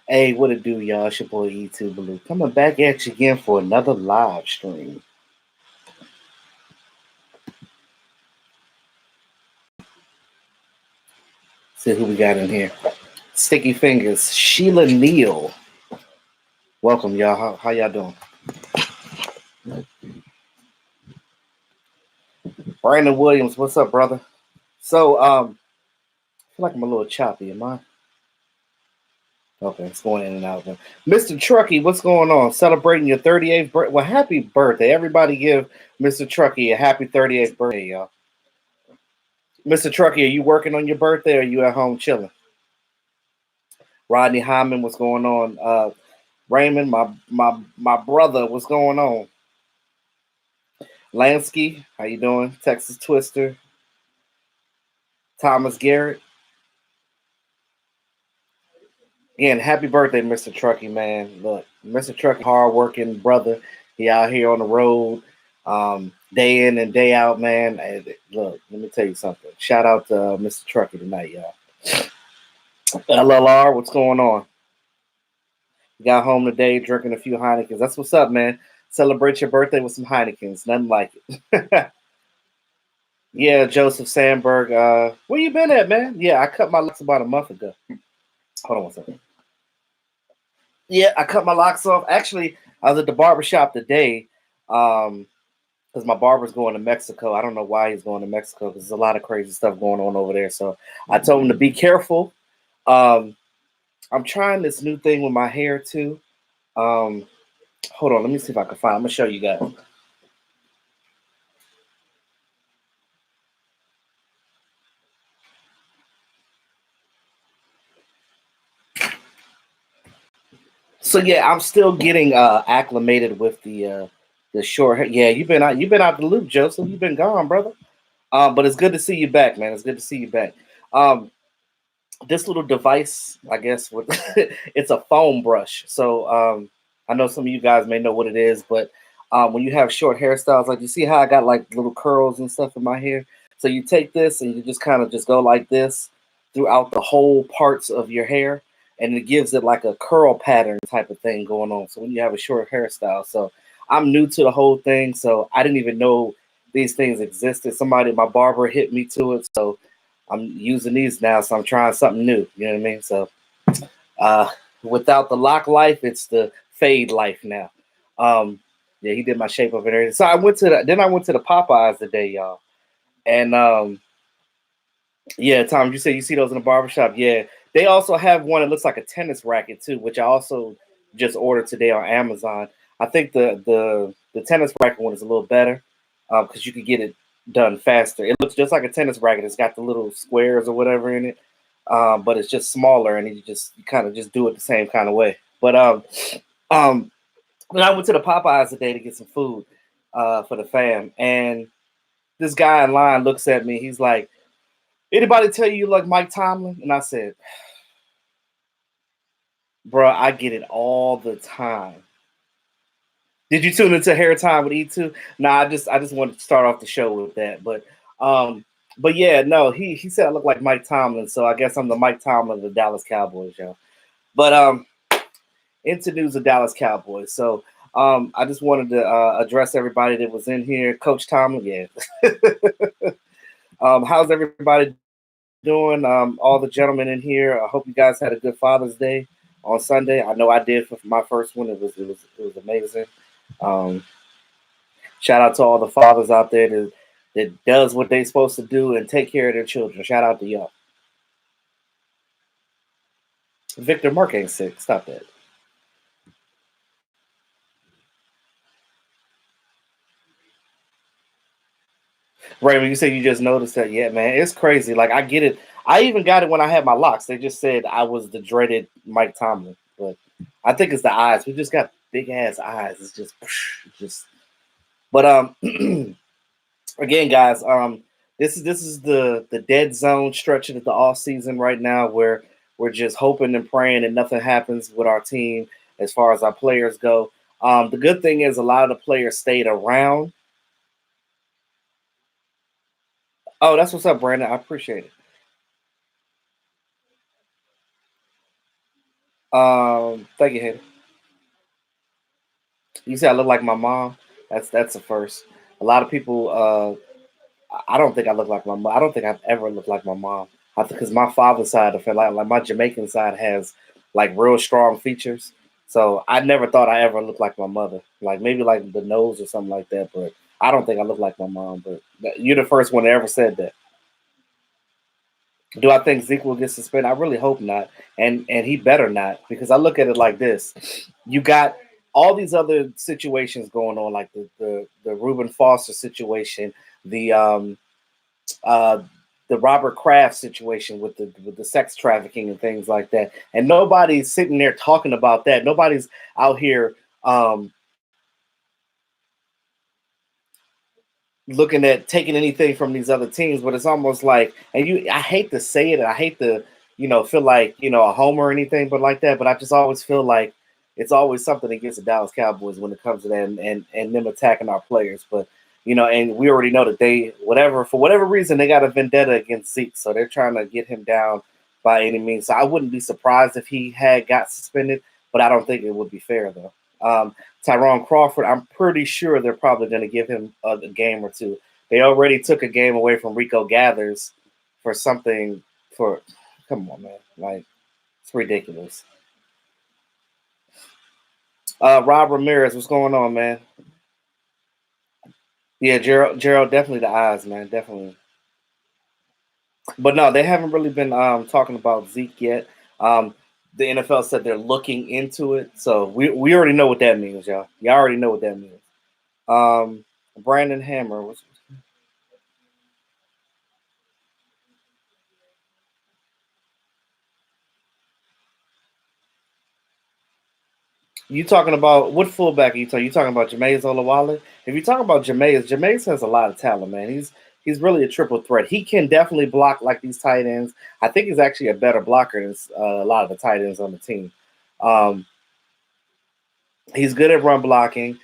Hey, what it do, y'all? It's your boy E2BLU coming back at you again for another live stream. See who we got in here. Sticky Fingers, Sheila Neal. Welcome, y'all. How y'all doing? Brandon Williams, what's up, brother? So, I feel like I'm a little choppy, am I? Okay, it's going in and out. Mr. Truckee, what's going on? Celebrating your 38th birthday. Well, happy birthday. Everybody give Mr. Truckee a happy 38th birthday, y'all. Mr. Truckee, are you working on your birthday or are you at home chilling? Rodney Hyman, what's going on? Raymond, my brother, what's going on? Lansky, how you doing? Texas Twister, Thomas Garrett. Again, happy birthday, Mr. Truckee, man. Look, Mr. Truckee, hard-working brother. He out here on the road, day in and day out, man. And look, let me tell you something. Shout out to Mr. Truckee tonight, y'all. LLR, what's going on? Got home today drinking a few Heinekens. That's what's up, man. Celebrate your birthday with some Heinekens. Nothing like it. Yeah, Joseph Sandberg. Where you been at, man? Yeah, I cut my locks about a month ago. Hold on one second. Yeah, I cut my locks off. Actually, I was at the barbershop today because my barber's going to Mexico. I don't know why he's going to Mexico because there's a lot of crazy stuff going on over there. So I told him to be careful. I'm trying this new thing with my hair too. Hold on, let me see if I can find. I'm gonna show you guys. So yeah, I'm still getting acclimated with the short hair. Yeah, you've been out the loop, Joseph. You've been gone, brother. But it's good to see you back, man. It's good to see you back. Um, this little device, I guess, with it's a foam brush. So I know some of you guys may know what it is, but when you have short hairstyles, like you see how I got like little curls and stuff in my hair. So you take this and you just kind of just go like this throughout the whole parts of your hair, and it gives it like a curl pattern type of thing going on. So when you have a short hairstyle, so I'm new to the whole thing, so I didn't even know these things existed. Somebody, my barber, hit me to it, so I'm using these now, so I'm trying something new. You know what I mean? So uh, without the lock life, it's the fade life now. Yeah, he did my shape up and everything. So I went to the Popeyes today, y'all. And yeah, Tom, you said you see those in the barbershop. Yeah. They also have one that looks like a tennis racket too, which I also just ordered today on Amazon. I think the tennis racket one is a little better because you could get it done faster. It looks just like a tennis racket. It's got the little squares or whatever in it, but it's just smaller, and you kind of just do it the same kind of way. But um, when I went to the Popeyes today to get some food for the fam, and this guy in line looks at me. He's like, "Anybody tell you like Mike Tomlin?" And I said, "Bro, I get it all the time." Did you tune into Hair Time with E2? Nah, I just wanted to start off the show with that. Um but yeah, no, he said I look like Mike Tomlin, so I guess I'm the Mike Tomlin of the Dallas Cowboys, yo. But into news of Dallas Cowboys. So I just wanted to address everybody that was in here. Coach Tomlin, yeah. How's everybody doing? All the gentlemen in here. I hope you guys had a good Father's Day on Sunday. I know I did for my first one. It was amazing. Um, Shout out to all the fathers out there that does what they're supposed to do and take care of their children. Shout out to y'all. Victor Mark ain't sick. Stop that. Raymond, you said you just noticed that. Yeah, man, it's crazy. Like I get it. I even got it when I had my locks. They just said I was the dreaded Mike Tomlin, but I think it's the eyes. We just got big ass eyes. It's just. But again, guys, this is the dead zone stretching of the off season right now, where we're just hoping and praying that nothing happens with our team as far as our players go. The good thing is a lot of the players stayed around. Oh, that's what's up, Brandon. I appreciate it. Thank you, Hayden. You say I look like my mom. That's the first. A lot of people. I don't think I look like my mom. I don't think I've ever looked like my mom. Because my father's side of it, like my Jamaican side has like real strong features. So I never thought I ever looked like my mother. Like maybe like the nose or something like that. But I don't think I look like my mom. But you're the first one that ever said that. Do I think Zeke will get suspended? I really hope not, and he better not because I look at it like this: you got all these other situations going on, like the Reuben Foster situation, the uh, the Robert Kraft situation with the sex trafficking and things like that, and nobody's sitting there talking about that. Nobody's out here looking at taking anything from these other teams, but it's almost like, and I hate to say it, I hate to, feel like, a homer or anything, but like that, but I just always feel like it's always something against the Dallas Cowboys when it comes to that and them attacking our players. But, and we already know that for whatever reason, they got a vendetta against Zeke. So they're trying to get him down by any means. So I wouldn't be surprised if he had got suspended, but I don't think it would be fair though. Tyrone Crawford, I'm pretty sure they're probably going to give him a game or two. They already took a game away from Rico Gathers for something for. Come on, man! Like it's ridiculous. Rob Ramirez, what's going on, man? Yeah, Gerald, definitely the eyes, man, definitely. But no, they haven't really been talking about Zeke yet. The NFL said they're looking into it, so we already know what that means, y'all. Y'all already know what that means. Brandon Hammer, you talking about what fullback are you talking? You talking about Jameis Olawale? If you're talking about Jameis has a lot of talent, man. He's really a triple threat. He can definitely block like these tight ends. I think he's actually a better blocker than a lot of the tight ends on the team. Um, he's good at run blocking.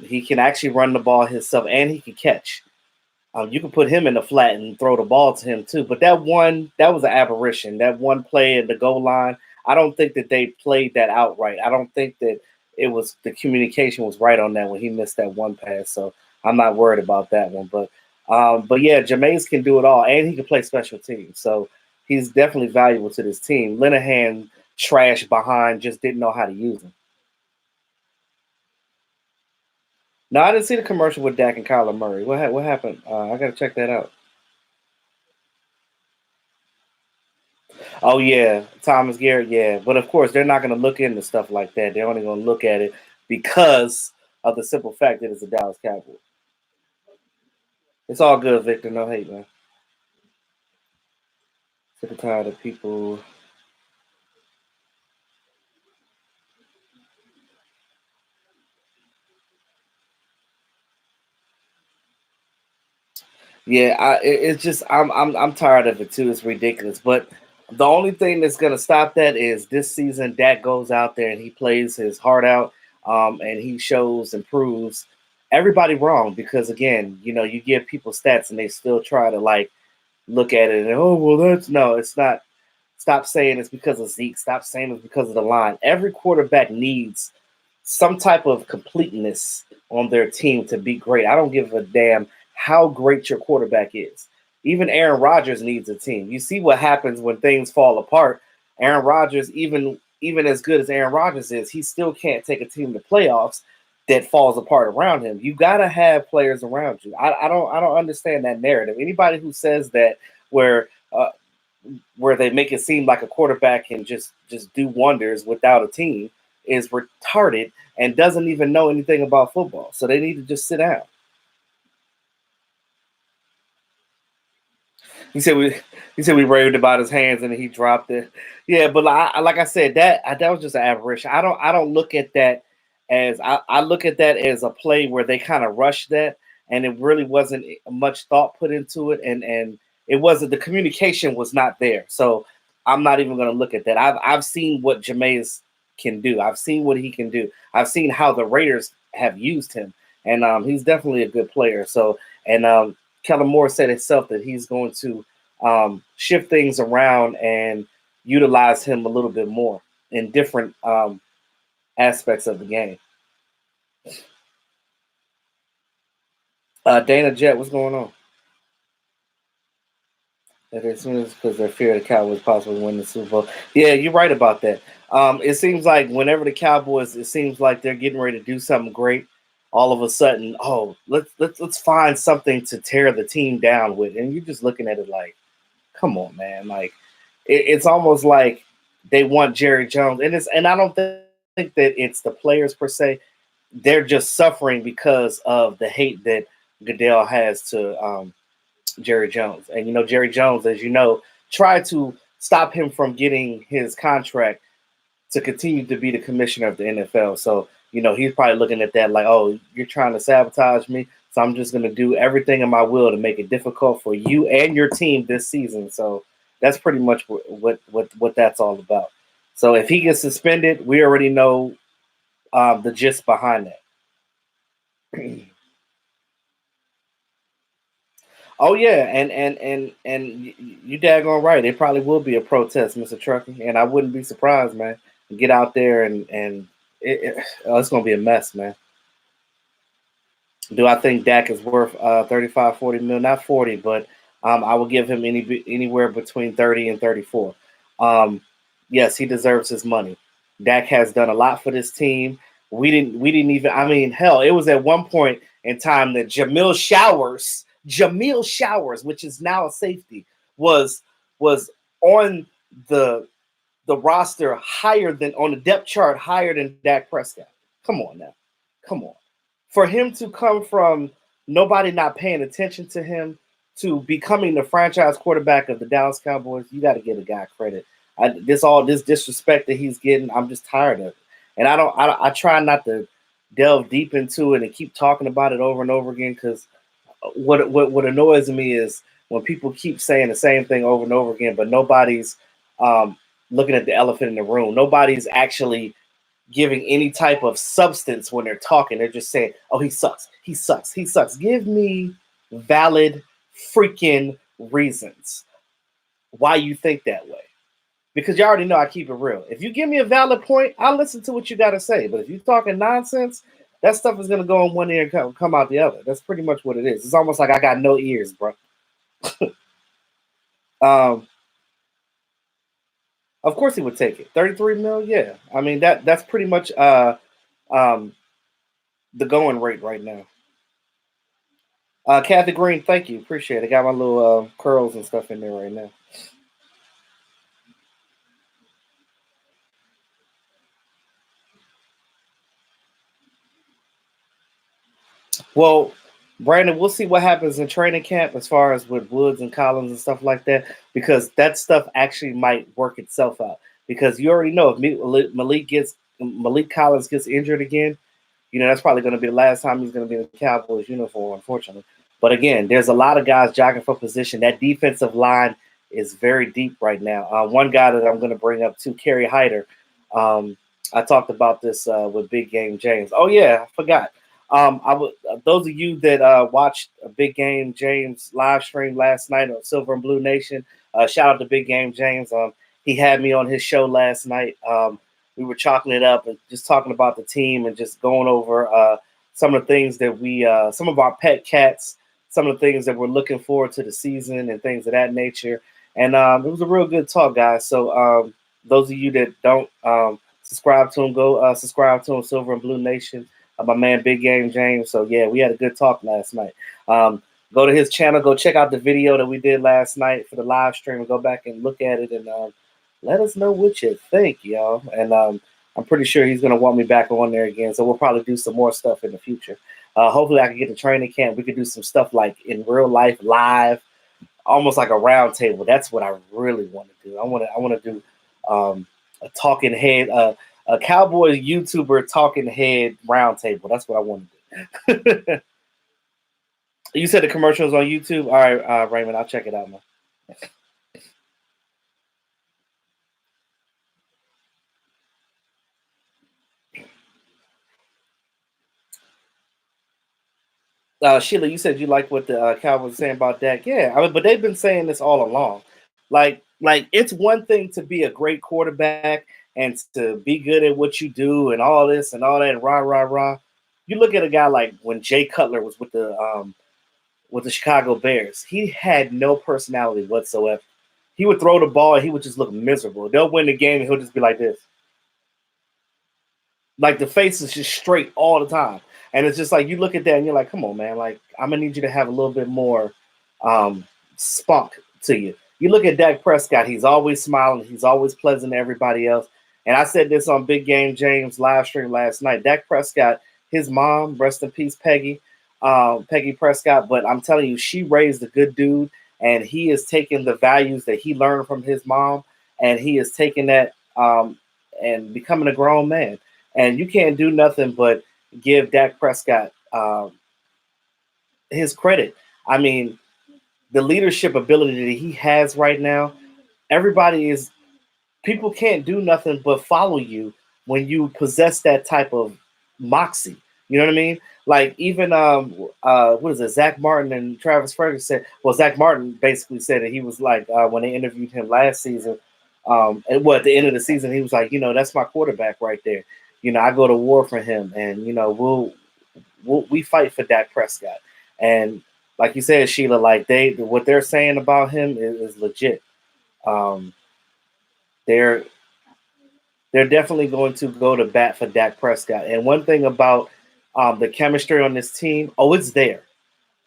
He can actually run the ball himself, and he can catch. You can put him in the flat and throw the ball to him too. But that was an aberration. That one play at the goal line, I don't think that they played that out right. I don't think that it was the communication was right on that when he missed that one pass. So I'm not worried about that one. But yeah, Jameis can do it all, and he can play special teams. So he's definitely valuable to this team. Linehan trash behind, just didn't know how to use him. No, I didn't see the commercial with Dak and Kyler Murray. What happened? I got to check that out. Oh yeah, Thomas Garrett. Yeah, but of course they're not going to look into stuff like that. They're only going to look at it because of the simple fact that it's a Dallas Cowboy. It's all good, Victor. No hate, man. Sick and tired of people. Yeah, it's just I'm tired of it too. It's ridiculous. But the only thing that's going to stop that is this season. Dak goes out there and he plays his heart out, and he shows and proves everybody wrong because again, you give people stats and they still try to like look at it and oh well that's no, it's not. Stop saying it's because of Zeke. Stop saying it's because of the line. Every quarterback needs some type of completeness on their team to be great. I don't give a damn how great your quarterback is. Even Aaron Rodgers needs a team. You see what happens when things fall apart. Aaron Rodgers, even as good as Aaron Rodgers is, he still can't take a team to playoffs that falls apart around him. You gotta have players around you. I don't understand that narrative. Anybody who says that where they make it seem like a quarterback can just do wonders without a team is retarded and doesn't even know anything about football. So they need to just sit down. He said we raved about his hands and he dropped it. Yeah, but like I said, that was just an aberration. I don't look at that as I look at that as a play where they kind of rushed that and it really wasn't much thought put into it and it wasn't the communication was not there. So I'm not even going to look at that. I've seen what Jameis can do. I've seen what he can do. I've seen how the Raiders have used him, and he's definitely a good player. So and Kellen Moore said himself that he's going to shift things around and utilize him a little bit more. in different aspects of the game. Dana Jet, what's going on? That as soon as because they fear the Cowboys possibly win the Super Bowl. Yeah, you're right about that. It seems like whenever the Cowboys, it seems like they're getting ready to do something great. All of a sudden, oh, let's find something to tear the team down with, and you're just looking at it like, come on, man. Like it's almost like they want Jerry Jones, and I don't think that it's the players per se. They're just suffering because of the hate that Goodell has to Jerry Jones. And Jerry Jones, as you know, tried to stop him from getting his contract to continue to be the commissioner of the NFL. So, he's probably looking at that like, oh, you're trying to sabotage me. So I'm just going to do everything in my will to make it difficult for you and your team this season. So that's pretty much what that's all about. So if he gets suspended, we already know the gist behind that. Oh yeah, and you daggone right. It probably will be a protest, Mr. Truckee, and I wouldn't be surprised, man. Get out there and it's gonna be a mess, man. Do I think Dak is worth 35, 40 mil? Not 40, but I will give him anywhere between 30 and 34. Um, yes, he deserves his money. Dak has done a lot for this team. We didn't even. I mean, hell, it was at one point in time that Jamil Showers, which is now a safety, was on the the roster higher than on the depth chart higher than Dak Prescott. Come on now. Come on. For him to come from nobody not paying attention to him to becoming the franchise quarterback of the Dallas Cowboys, you got to give a guy credit. This disrespect that he's getting, I'm just tired of it. And I try not to delve deep into it and keep talking about it over and over again because what annoys me is when people keep saying the same thing over and over again, but nobody's um, looking at the elephant in the room. Nobody's actually giving any type of substance when they're talking. They're just saying, "Oh, he sucks. He sucks. He sucks." Give me valid freaking reasons why you think that way. Because you already know I keep it real. If you give me a valid point, I'll listen to what you got to say. But if you're talking nonsense, that stuff is going to go in one ear and come out the other. That's pretty much what it is. It's almost like I got no ears, bro. um, of course he would take it. 33 mil, yeah. I mean that's pretty much um, the going rate right now. Kathy Green, thank you. Appreciate it. Got my little curls and stuff in there right now. Well, Brandon, we'll see what happens in training camp as far as with Woods and Collins and stuff like that, because that stuff actually might work itself out. Because you already know if Malik Collins gets injured again, that's probably going to be the last time he's going to be in the Cowboys uniform, unfortunately. But again, there's a lot of guys jockeying for position. That defensive line is very deep right now. One guy that I'm going to bring up too, Kerry Hyder. Um, I talked about this with Big Game James. Oh yeah, I forgot. I would those of you that watched a Big Game James live stream last night on Silver and Blue Nation. Shout out to Big Game James. He had me on his show last night. We were chalking it up and just talking about the team and just going over some of the things that some of our pet cats, some of the things that we're looking forward to the season and things of that nature. And it was a real good talk, guys. So those of you that don't subscribe to him, go subscribe to him, Silver and Blue Nation. My man, Big Game James. So yeah, we had a good talk last night. Go to his channel, go check out the video that we did last night for the live stream, and go back and look at it and let us know what you think, y'all. And I'm pretty sure he's gonna want me back on there again. So we'll probably do some more stuff in the future. Hopefully, I can get to training camp. We could do some stuff like in real life, live, almost like a round table. That's what I really want to do. I want to do a talking head, a Cowboys YouTuber talking head round table. That's what I want to do. You said the commercials on YouTube. All right, Raymond, I'll check it out, man. Sheila, you said you like what the Cowboys are saying about Dak. Yeah, I mean, but they've been saying this all along. Like it's one thing to be a great quarterback and to be good at what you do and all this and all that, rah, rah, rah. You look at a guy like when Jay Cutler was with the Chicago Bears. He had no personality whatsoever. He would throw the ball and he would just look miserable. They'll win the game and he'll just be like this. Like the face is just straight all the time. And it's just like you look at that and you're like, come on, man. Like, I'm gonna need you to have a little bit more spunk to you. You look at Dak Prescott, he's always smiling, he's always pleasant to everybody else. And I said this on Big Game James live stream last night. Dak Prescott, his mom, rest in peace, Peggy Prescott. But I'm telling you, she raised a good dude, and he is taking the values that he learned from his mom, and he is taking that and becoming a grown man. And you can't do nothing but give Dak Prescott his credit. I mean, the leadership ability that he has right now, people can't do nothing but follow you when you possess that type of moxie. You know what I mean? Like even what is it? Zach Martin and Travis Frederick said. Well, Zach Martin basically said that he was like when they interviewed him last season, and at the end of the season, he was like, that's my quarterback right there. I go to war for him, and we fight for Dak Prescott. And like you said, Sheila, like what they're saying about him is legit. They're definitely going to go to bat for Dak Prescott. And one thing about the chemistry on this team, it's there.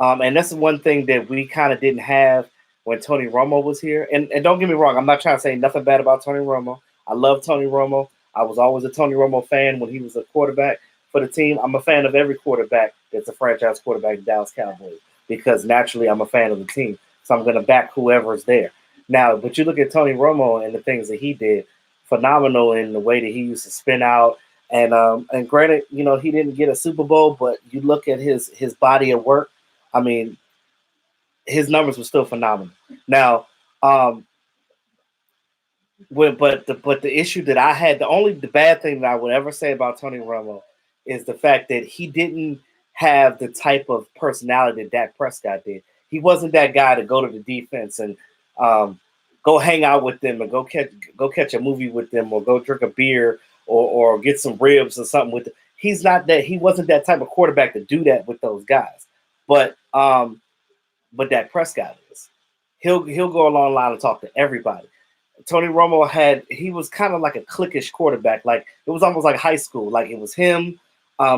And that's one thing that we kind of didn't have when Tony Romo was here. And don't get me wrong, I'm not trying to say nothing bad about Tony Romo. I love Tony Romo. I was always a Tony Romo fan when he was a quarterback for the team. I'm a fan of every quarterback that's a franchise quarterback, Dallas Cowboys, because naturally I'm a fan of the team. So I'm going to back whoever's there. Now, but you look at Tony Romo and the things that he did, phenomenal in the way that he used to spin out. And granted, he didn't get a Super Bowl, but you look at his body of work. I mean, his numbers were still phenomenal. Now, but the issue that I had, the bad thing that I would ever say about Tony Romo is the fact that he didn't have the type of personality that Dak Prescott did. He wasn't that guy to go to the defense and go hang out with them and go catch a movie with them or go drink a beer or get some ribs or something with them. He's not that. He wasn't that type of quarterback to do that with those guys. But Dak Prescott is. He'll go along the line and talk to everybody. Tony Romo he was kind of like a cliquish quarterback. Like it was almost like high school. Like it was him,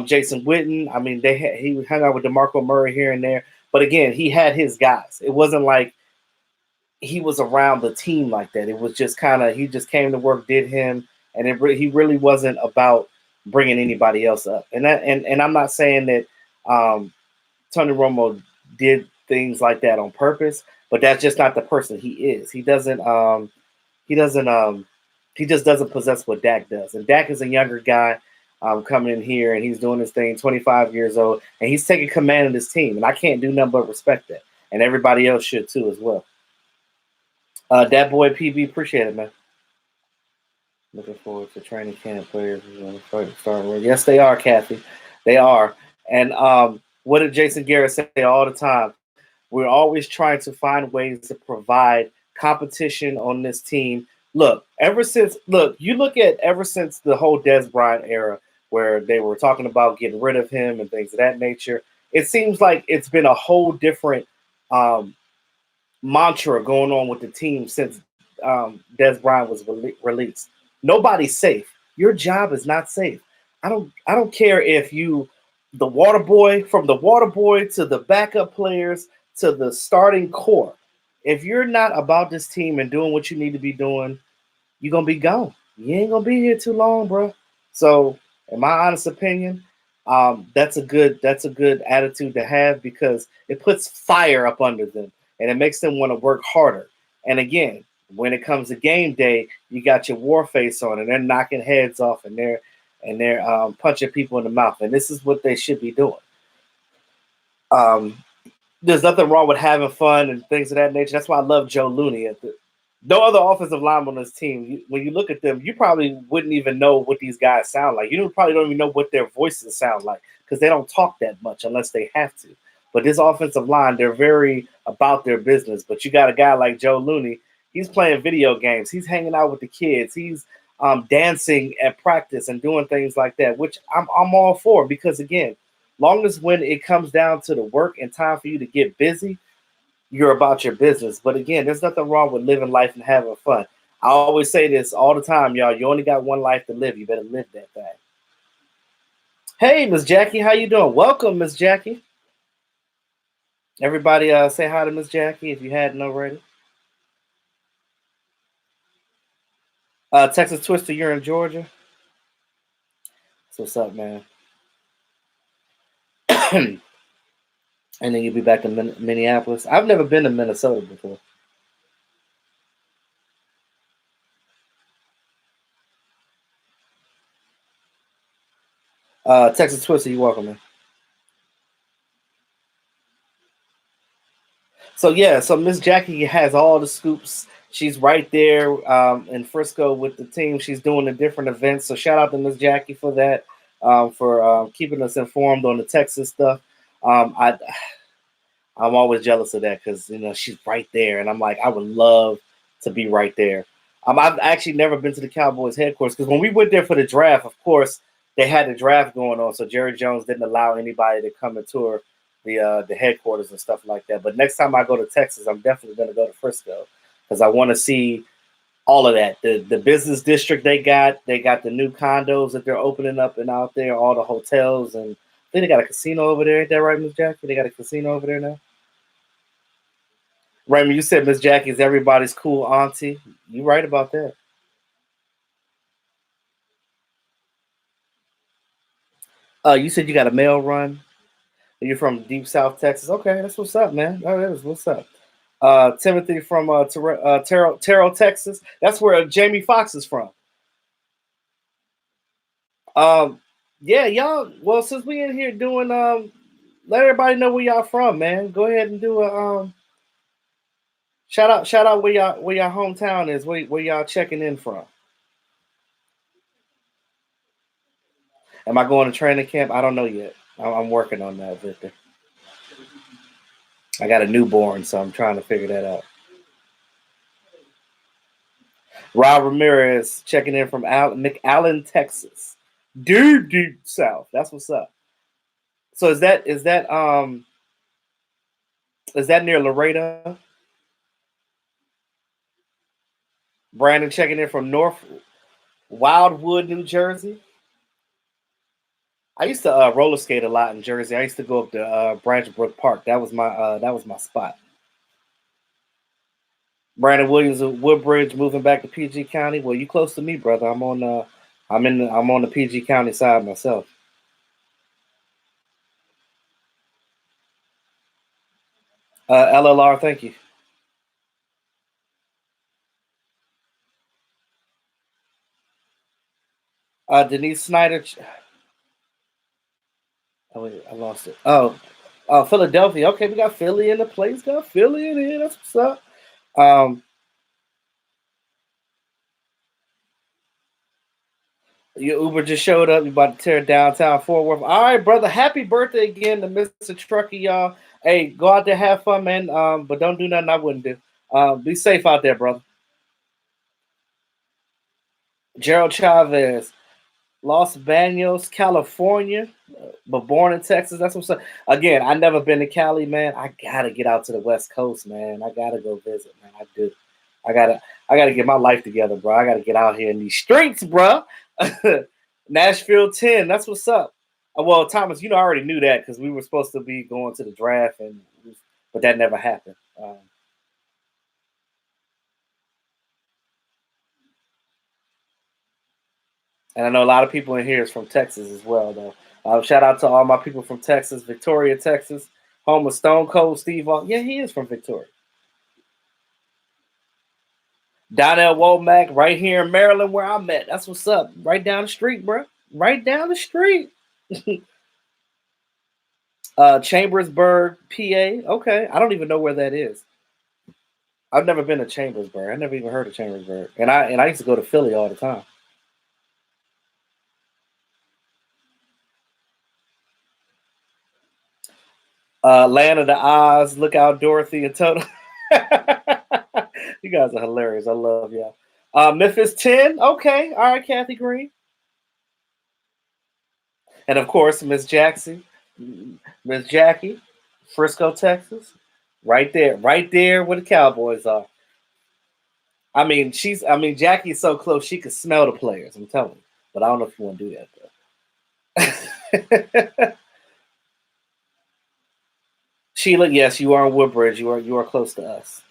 Jason Witten. I mean, he hung out with DeMarco Murray here and there. But again, he had his guys. It wasn't like he was around the team like that. It was just he just came to work, did him, and he really wasn't about bringing anybody else up. And I'm not saying that Tony Romo did things like that on purpose, but that's just not the person he is. He just doesn't possess what Dak does. And Dak is a younger guy coming in here, and he's doing his thing, 25 years old, and he's taking command of this team. And I can't do nothing but respect that. And everybody else should too as well. That boy PB, appreciate it, man. Looking forward to training camp players. Yes, they are, Kathy. They are. And what did Jason Garrett say all the time? We're always trying to find ways to provide competition on this team. Look, ever since the whole Des Bryant era where they were talking about getting rid of him and things of that nature, it seems like it's been a whole different mantra going on with the team since Des Bryant was released. Nobody's safe. Your job is not safe. I don't care if you the water boy, from the water boy to the backup players to the starting core. If you're not about this team and doing what you need to be doing, you're gonna be gone. You ain't gonna be here too long, bro. So, in my honest opinion, that's a good attitude to have because it puts fire up under them and it makes them want to work harder. And again, when it comes to game day, you got your war face on and they're knocking heads off and they're punching people in the mouth. And this is what they should be doing. There's nothing wrong with having fun and things of that nature. That's why I love Joe Looney. No other offensive lineman on this team, when you look at them, you probably wouldn't even know what these guys sound like. You probably don't even know what their voices sound like because they don't talk that much unless they have to. But this offensive line, they're very about their business. But you got a guy like Joe Looney. He's playing video games. He's hanging out with the kids. He's dancing at practice and doing things like that, which I'm all for because again, long as when it comes down to the work and time for you to get busy, you're about your business. But again, there's nothing wrong with living life and having fun. I always say this all the time, y'all. You only got one life to live. You better live that thing. Hey, Miss Jackie, how you doing? Welcome, Miss Jackie. Everybody, say hi to Miss Jackie if you hadn't already. Texas Twister, you're in Georgia. So what's up, man? And then you'll be back in Minneapolis. I've never been to Minnesota before. Texas Twister, you welcome, man. So yeah, so Miss Jackie has all the scoops. She's right there in Frisco with the team. She's doing the different events. So shout out to Miss Jackie for that, for keeping us informed on the Texas stuff. I'm always jealous of that because she's right there, and I'm like, I would love to be right there. I've actually never been to the Cowboys headquarters because when we went there for the draft, of course, they had the draft going on, so Jerry Jones didn't allow anybody to come and tour the headquarters and stuff like that. But next time I go to Texas, I'm definitely going to go to Frisco because I want to see all of that. The business district they got the new condos that they're opening up and out there, all the hotels, and I think they got a casino over there. Ain't that right, Miss Jackie? They got a casino over there now. Raymond, you said Miss Jackie is everybody's cool auntie. You right about that. You said you got a mail run. You're from deep South Texas. Okay, that's what's up, man. Oh, that is what's up. Timothy from Terrell, Texas. That's where Jamie Foxx is from. Um, yeah, y'all. Well, since we in here doing let everybody know where y'all from, man. Go ahead and do a shout out where y'all hometown is, where y'all checking in from. Am I going to training camp? I don't know yet. I'm working on that, Victor. I got a newborn, so I'm trying to figure that out. Rob Ramirez checking in from McAllen, Texas. Dude, deep south. That's what's up. So is that near Laredo? Brandon checking in from North Wildwood, New Jersey. I used to roller skate a lot in Jersey. I used to go up to Branch Brook Park. That was my spot. Brandon Williams of Woodbridge moving back to PG County. Well, you close to me, brother. I'm on the PG County side myself. LLR, thank you. Denise Snyder. Oh wait, I lost it. Philadelphia. Okay, we got Philly in the place. Got Philly in here. That's what's up. Um, your Uber just showed up. You about to tear downtown Fort Worth. All right, brother. Happy birthday again to Mr. Truckee, y'all. Hey, go out there, have fun, man. But don't do nothing I wouldn't do. Be safe out there, brother. Gerald Chavez, Los Banos, California, but born in Texas. That's what's up. Again, I never been to Cali, man. I gotta get out to the West Coast, man. I gotta go visit, man. I do. I gotta I gotta get my life together, bro. I gotta get out here in these streets, bro. Nashville 10. That's what's up. Well, Thomas, I already knew that because we were supposed to be going to the draft, but that never happened. And I know a lot of people in here is from Texas as well, though. Shout out to all my people from Texas, Victoria, Texas, home of Stone Cold Steve Austin. Yeah, he is from Victoria. Donnell Womack, right here in Maryland, where I'm at. That's what's up. Right down the street, bro. Right down the street. Chambersburg, PA. Okay, I don't even know where that is. I've never been to Chambersburg. I never even heard of Chambersburg. And I used to go to Philly all the time. Land of the Oz, Look Out Dorothy and Toto. You guys are hilarious. I love y'all. Memphis 10. Okay. All right, Kathy Green. And of course, Miss Jackson, Miss Jackie, Frisco, Texas. Right there where the Cowboys are. I mean, Jackie's so close she could smell the players, I'm telling you. But I don't know if you want to do that though. Sheila, yes, you are in Woodbridge. You are close to us.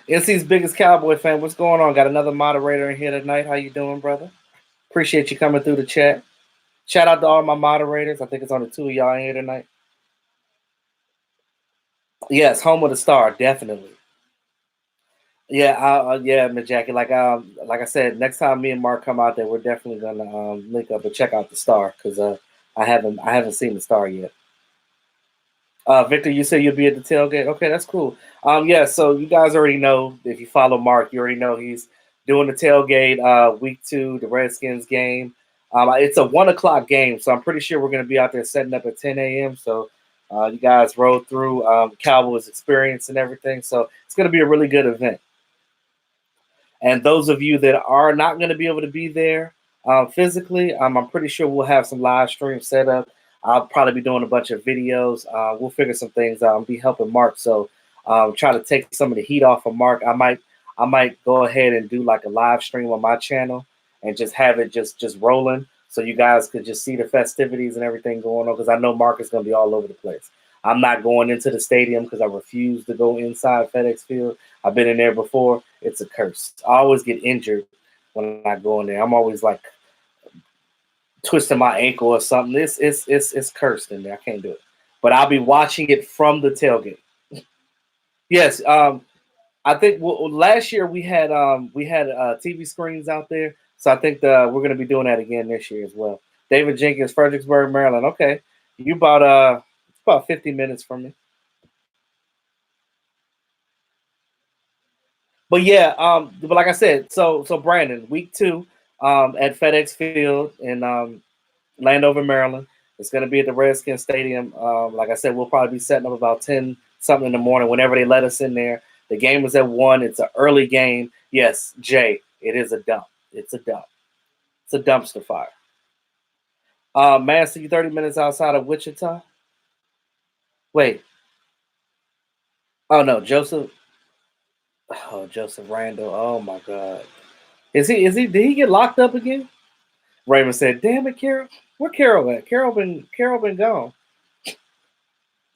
NC's biggest Cowboy fan. What's going on? Got another moderator in here tonight. How you doing, brother? Appreciate you coming through the chat. Shout out to all my moderators. I think it's only two of y'all in here tonight. Yes, home of the star, definitely. Yeah, yeah, Miss Jackie. Like I said, next time me and Mark come out there, we're definitely gonna link up and check out the star because I haven't seen the star yet. Victor, you said you'll be at the tailgate. Okay, that's cool. Yeah, so you guys already know if you follow Mark, you already know he's doing the tailgate week 2, the Redskins game. It's a 1 o'clock game, so I'm pretty sure we're going to be out there setting up at 10 a.m. So you guys rode through Cowboys experience and everything. So it's going to be a really good event. And those of you that are not going to be able to be there physically, I'm pretty sure we'll have some live stream set up. I'll probably be doing a bunch of videos. We'll figure some things out and be helping Mark. So try to take some of the heat off of Mark. I might go ahead and do like a live stream on my channel and just have it just rolling so you guys could just see the festivities and everything going on because I know Mark is going to be all over the place. I'm not going into the stadium because I refuse to go inside FedEx Field. I've been in there before. It's a curse. I always get injured when I go in there. I'm always like twisting my ankle or something. It's cursed in there. I can't do it. But I'll be watching it from the tailgate. Yes, I think last year we had TV screens out there, so I think we're going to be doing that again this year as well. David Jenkins, Fredericksburg, Maryland. Okay, you about 50 minutes from me. But yeah, but like I said, so Brandon, week 2 at FedEx Field in Landover, Maryland. It's going to be at the Redskins Stadium. Like I said, we'll probably be setting up about 10 something in the morning whenever they let us in there. The game is at 1. It's an early game. Yes, Jay, it is a dump. It's a dump. It's a dumpster fire. Master, you 30 minutes outside of Wichita? Wait. Oh, no. Joseph. Oh, Joseph Randall. Oh, my God. Did he get locked up again? Raymond said, damn it, Carol. Where Carol at? Carol been gone.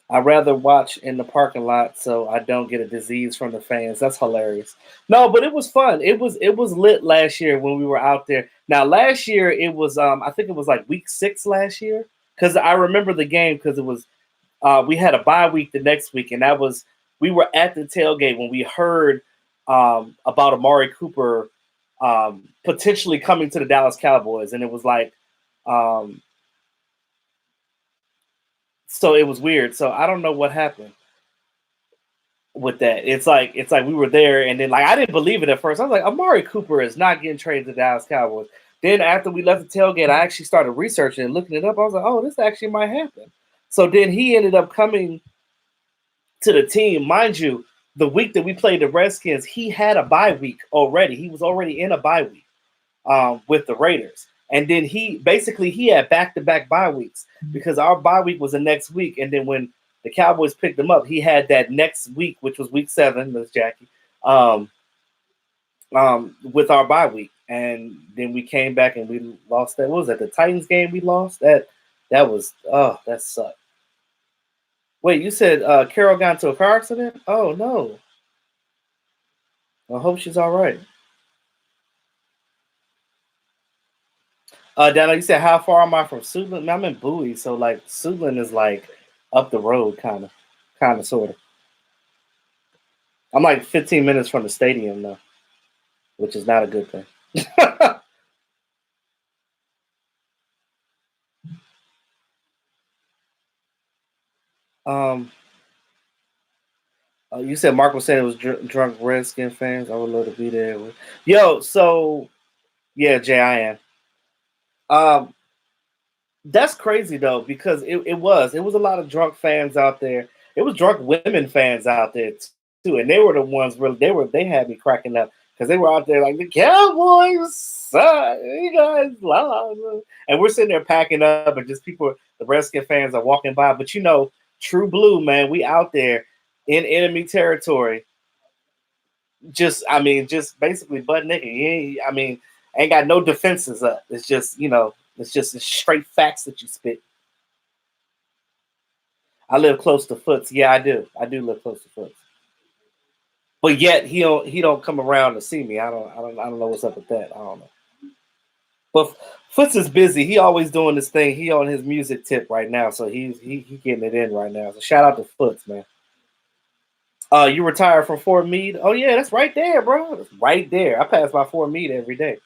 I'd rather watch in the parking lot so I don't get a disease from the fans. That's hilarious. No, but it was fun. It was lit last year when we were out there. Now last year it was I think it was like week 6 last year because I remember the game because it was we had a bye week the next week and that was we were at the tailgate when we heard about Amari Cooper potentially coming to the Dallas Cowboys and it was like um, so it was weird. So I don't know what happened with that. It's like we were there, and then like I didn't believe it at first. I was like, Amari Cooper is not getting traded to the Dallas Cowboys. Then after we left the tailgate, I actually started researching and looking it up. I was like, oh, this actually might happen. So then he ended up coming to the team, mind you. The week that we played the Redskins, he had a bye week already. He was already in a bye week with the Raiders. And then he had back-to-back bye weeks because our bye week was the next week. And then when the Cowboys picked him up, he had that next week, which was week 7, Miss Jackie, um, with our bye week. And then we came back and we lost that. What was that? The Titans game we lost? That sucked. Wait, you said Carol got into a car accident? Oh no. I hope she's all right. Dana, you said how far am I from Suitland? I'm in Bowie, so like Suitland is like up the road, kind of, sort of. I'm like 15 minutes from the stadium though, which is not a good thing. um, you said Mark was saying it was drunk Redskin fans. I would love to be there. Yo, so yeah, Jay, I am. Um, that's crazy though because it was a lot of drunk fans out there. It was drunk women fans out there too, and they were the ones really they had me cracking up because they were out there like the Cowboys suck, you guys lost, and we're sitting there packing up, and just people, the Redskin fans are walking by, but you know, true blue, man, we out there in enemy territory, just I mean, just basically butt naked. I mean, ain't got no defenses up. It's just it's just straight facts that you spit. I live close to Foots. Yeah, I do. I do live close to Foots. But yet he don't come around to see me. I don't know what's up with that. I don't know. But Foots is busy. He always doing this thing. He on his music tip right now, so he getting it in right now. So shout out to Foots, man. You retired from Fort Meade? Oh yeah, that's right there, bro. That's right there. I pass by Fort Meade every day.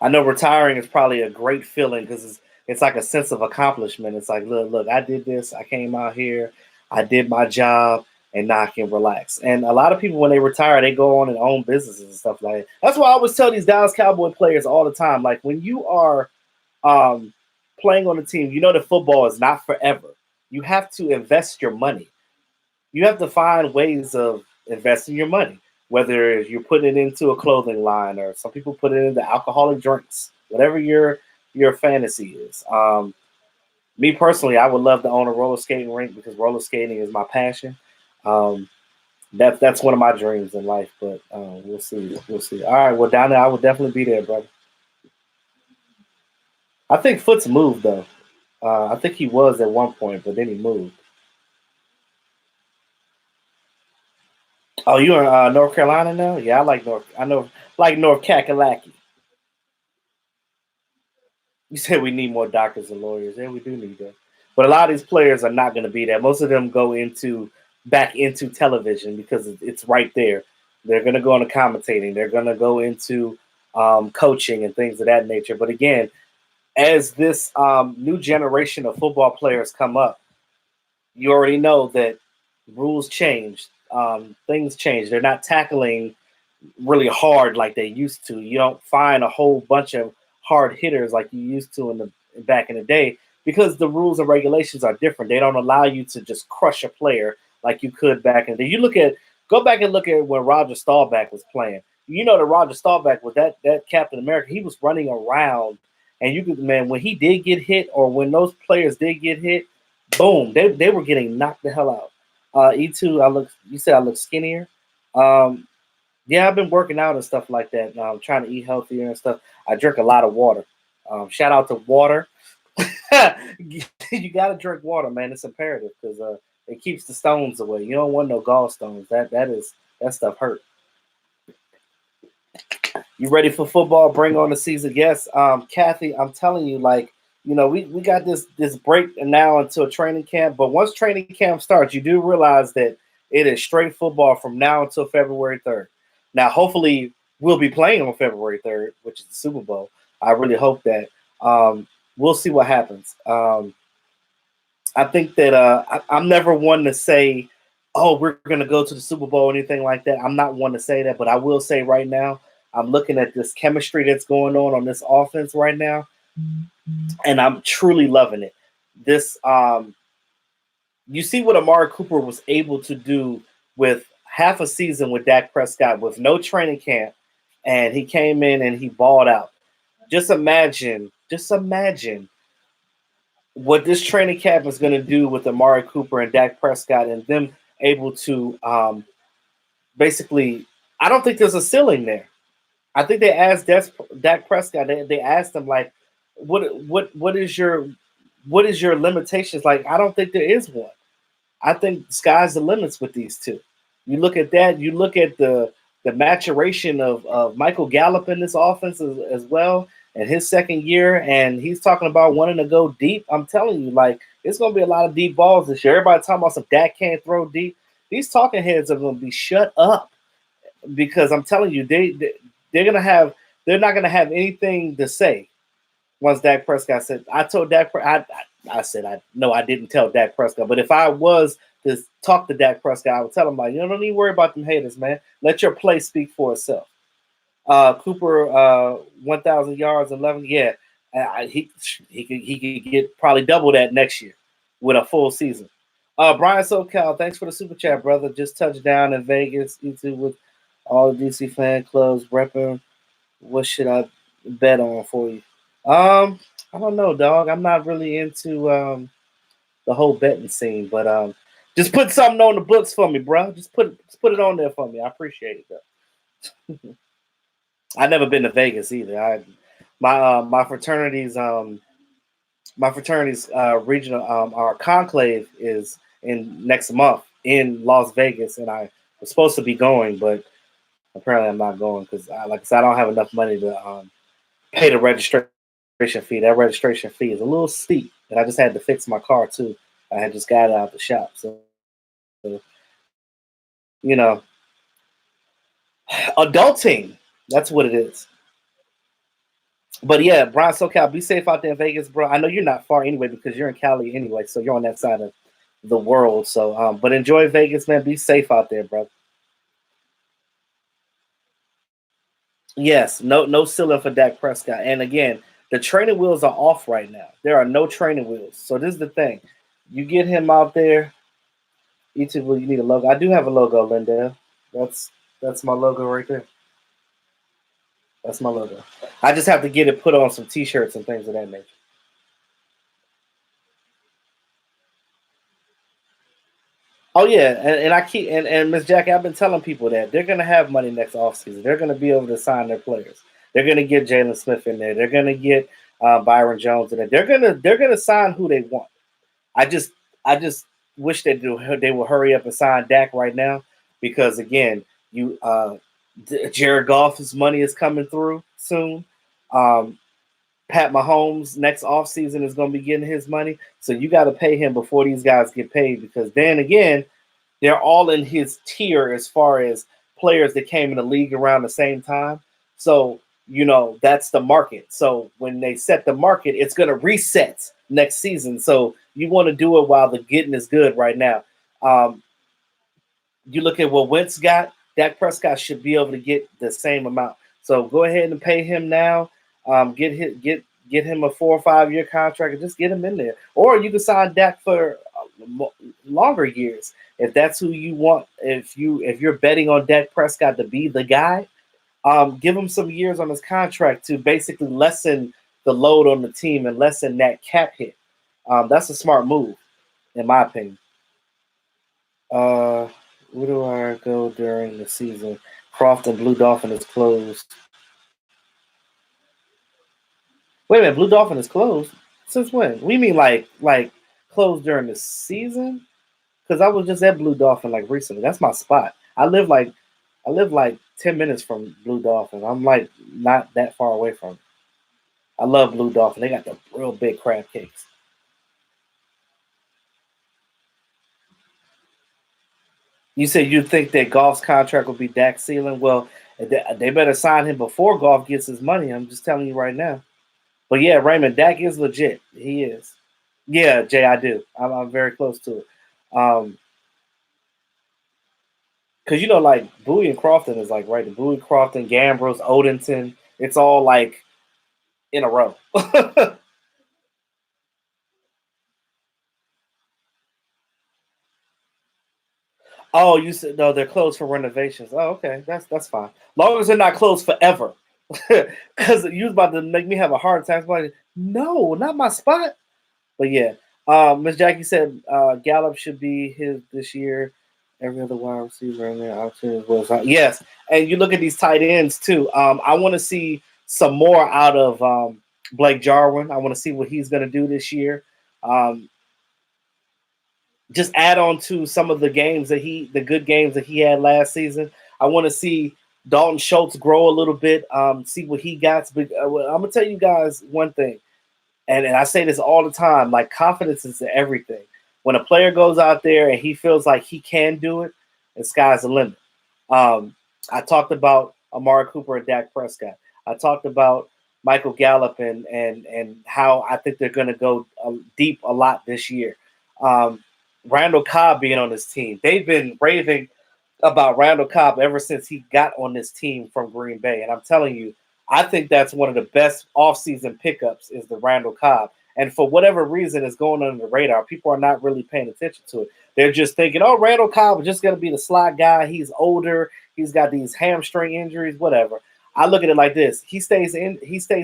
I know retiring is probably a great feeling because it's like a sense of accomplishment. It's like, look, I did this. I came out here, I did my job, and now I can relax. And a lot of people, when they retire, they go on and own businesses and stuff like that. That's why I always tell these Dallas Cowboy players all the time, like when you are um, playing on a team, you know that football is not forever. You have to invest your money. You have to find ways of investing your money, whether you're putting it into a clothing line or some people put it into alcoholic drinks, whatever your fantasy is. Me personally, I would love to own a roller skating rink because roller skating is my passion. Um, that's one of my dreams in life, but we'll see. We'll see. All right, well, down there, I will definitely be there, brother. I think Foot's moved though. I think he was at one point, but then he moved. Oh, you in North Carolina now? Yeah, I like North. I know, like North Kakalaki. You said we need more doctors and lawyers. Yeah, we do need that. But a lot of these players are not going to be that. Most of them go into back into television because it's right there. They're going to go into commentating. They're going to go into coaching and things of that nature. But again, as this new generation of football players come up, you already know that rules change, things change. They're not tackling really hard like they used to. You don't find a whole bunch of hard hitters like you used to in the back in the day because the rules and regulations are different. They don't allow you to just crush a player like you could back in the day. Go back and look at when Roger Staubach was playing. You know that Roger Staubach was that Captain America. He was running around, and you could man when he did get hit or when those players did get hit, boom, they were getting knocked the hell out. E2, you said I look skinnier. Um, yeah, I've been working out and stuff like that. I'm trying to eat healthier and stuff. I drink a lot of water. Shout out to water. You got to drink water, man. It's imperative because it keeps the stones away. You don't want no gallstones. That stuff hurt. You ready for football? Bring on the season. Yes, Kathy, I'm telling you, like, we got this break now until training camp. But once training camp starts, you do realize that it is straight football from now until February 3rd. Now, hopefully, we'll be playing on February 3rd, which is the Super Bowl. I really hope that. We'll see what happens. I think that I'm never one to say, oh, we're going to go to the Super Bowl or anything like that. I'm not one to say that, but I will say right now, I'm looking at this chemistry that's going on this offense right now, and I'm truly loving it. This, you see what Amari Cooper was able to do with half a season with Dak Prescott with no training camp, and he came in and he balled out. Just imagine what this training camp is going to do with Amari Cooper and Dak Prescott and them able to basically. I don't think there's a ceiling there. I think they asked Dak Prescott. They asked him like, what is your limitations? Like, I don't think there is one. I think sky's the limits with these two. You look at that. You look at the maturation of Michael Gallup in this offense as well, and his second year, and he's talking about wanting to go deep. I'm telling you, like, it's going to be a lot of deep balls this year. Everybody talking about some Dak can't throw deep. These talking heads are going to be shut up because I'm telling you, they're not gonna have anything to say once Dak Prescott said. I told Dak. I said I no, I didn't tell Dak Prescott. But if I was to talk to Dak Prescott, I would tell him like, don't need to worry about them haters, man. Let your play speak for itself. Cooper, 1,000 yards, 11. Yeah, He could get probably double that next year with a full season. Brian SoCal, thanks for the super chat, brother. Just touched down in Vegas. E2 with all the DC fan clubs repping. What should I bet on for you? I don't know, dog. I'm not really into the whole betting scene, but just put something on the books for me, bro. Just put it on there for me. I appreciate it, though. I've never been to Vegas either. My fraternity's regional our conclave is in next month in Las Vegas, and I was supposed to be going, but apparently I'm not going because, like I said, I don't have enough money to pay the registration fee. That registration fee is a little steep, and I just had to fix my car too. I had just got it out the shop, so you know, adulting. That's what it is. But yeah, Brian SoCal, be safe out there in Vegas, bro. I know you're not far anyway because you're in Cali anyway, so you're on that side of the world. So, but enjoy Vegas, man. Be safe out there, bro. Yes, no ceiling for Dak Prescott. And again, the training wheels are off right now. There are no training wheels. So this is the thing: you get him out there. E2BLU, you need a logo. I do have a logo, Lindell. That's my logo right there. That's my logo. I just have to get it put on some T-shirts and things of that nature. Oh yeah, and I keep and Miss Jackie, I've been telling people that they're gonna have money next offseason. They're gonna be able to sign their players. They're gonna get Jalen Smith in there. They're gonna get Byron Jones in there. They're gonna sign who they want. I just wish they would hurry up and sign Dak right now because again, you Jared Goff's money is coming through soon. Um, Pat Mahomes next offseason is going to be getting his money, so you got to pay him before these guys get paid because then again they're all in his tier as far as players that came in the league around the same time. So, that's the market. So when they set the market, it's going to reset next season. So you want to do it while the getting is good right now. Um, you look at what Wentz got, Dak Prescott should be able to get the same amount. So go ahead and pay him now. Get him a 4 or 5 year contract and just get him in there. Or you can sign Dak for longer years if that's who you want. If you're betting on Dak Prescott to be the guy, give him some years on his contract to basically lessen the load on the team and lessen that cap hit. That's a smart move, in my opinion. Uh, where do I go during the season? Crofton Blue Dolphin is closed. Wait a minute, Blue Dolphin is closed? Since when? We mean like closed during the season? Because I was just at Blue Dolphin like recently. That's my spot. I live like 10 minutes from Blue Dolphin. I'm like not that far away from it. I love Blue Dolphin. They got the real big crab cakes. You said you think that Golf's contract will be Dak ceiling? Well, they better sign him before Golf gets his money. I'm just telling you right now. But yeah, Raymond, Dak is legit. He is. Yeah, Jay, I do. I'm very close to it. Because like Bowie and Crofton is like right. Bowie, Crofton, Gambros, Odenton. It's all like in a row. Oh, you said no, they're closed for renovations. Oh, okay, that's fine. Long as they're not closed forever. Because you was about to make me have a heart attack. Like, no, not my spot. But yeah, Miss Jackie said Gallup should be his this year. Every other wide receiver in there opportunity was yes. And you look at these tight ends too. I want to see some more out of Blake Jarwin. I want to see what he's going to do this year. Um, just add on to some of the the good games that he had last season. I want to see Dalton Schultz grow a little bit, see what he got. But I'm gonna tell you guys one thing, and I say this all the time: like confidence is everything. When a player goes out there and he feels like he can do it, the sky's the limit. I talked about Amari Cooper and Dak Prescott. I talked about Michael Gallup and how I think they're going to go deep a lot this year. Randall Cobb being on this team. They've been raving about Randall Cobb ever since he got on this team from Green Bay. And I'm telling you, I think that's one of the best offseason pickups is the Randall Cobb. And for whatever reason, it's going under the radar. People are not really paying attention to it. They're just thinking, oh, Randall Cobb is just going to be the slot guy. He's older. He's got these hamstring injuries, whatever. I look at it like this: he stays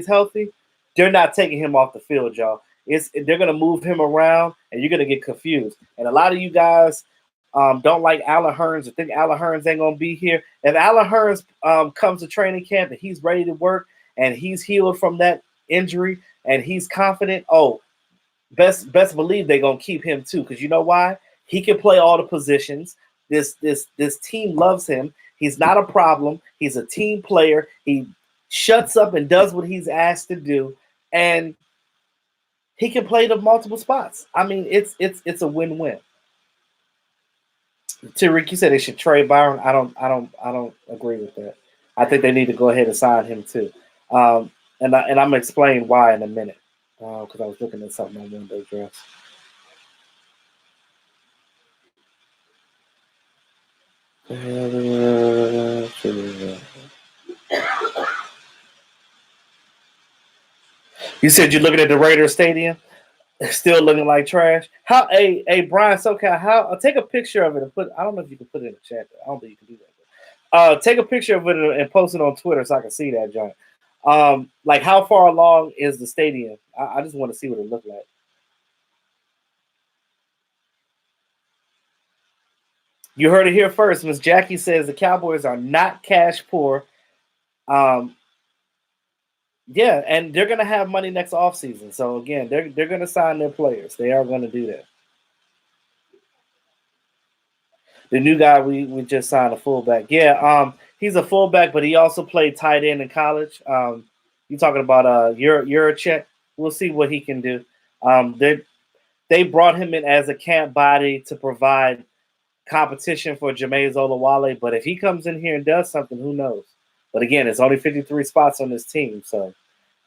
healthy. They're not taking him off the field, y'all. They're going to move him around, and you're going to get confused. And a lot of you guys don't like Alan Hearns or think Alan Hearns ain't going to be here. If Alan Hearns comes to training camp and he's ready to work and he's healed from that injury and he's confident, best believe they're going to keep him too. Because you know why? He can play all the positions. This team loves him. He's not a problem. He's a team player. He shuts up and does what he's asked to do, and he can play the multiple spots. I mean, it's a win-win. Tariq, you said they should trade Byron. I don't agree with that. I think they need to go ahead and sign him too. And I'm gonna explain why in a minute because I was looking at something on Windows Dress. You said you're looking at the Raiders Stadium, still looking like trash. How? Hey, Brian SoCal, how? Take a picture of it and put. I don't know if you can put it in the chat. I don't think you can do that. Take a picture of it and post it on Twitter so I can see that, John. Like how far along is the stadium? I just want to see what it looked like. You heard it here first. Miss Jackie says the Cowboys are not cash poor. Yeah, and they're gonna have money next offseason. So again, they're gonna sign their players. They are gonna do that. The new guy we just signed a fullback. Yeah, he's a fullback, but he also played tight end in college. You talking about Yurachek? We'll see what he can do. They brought him in as a camp body to provide competition for Jameis Olawale, but if he comes in here and does something, who knows? But again, it's only 53 spots on this team, so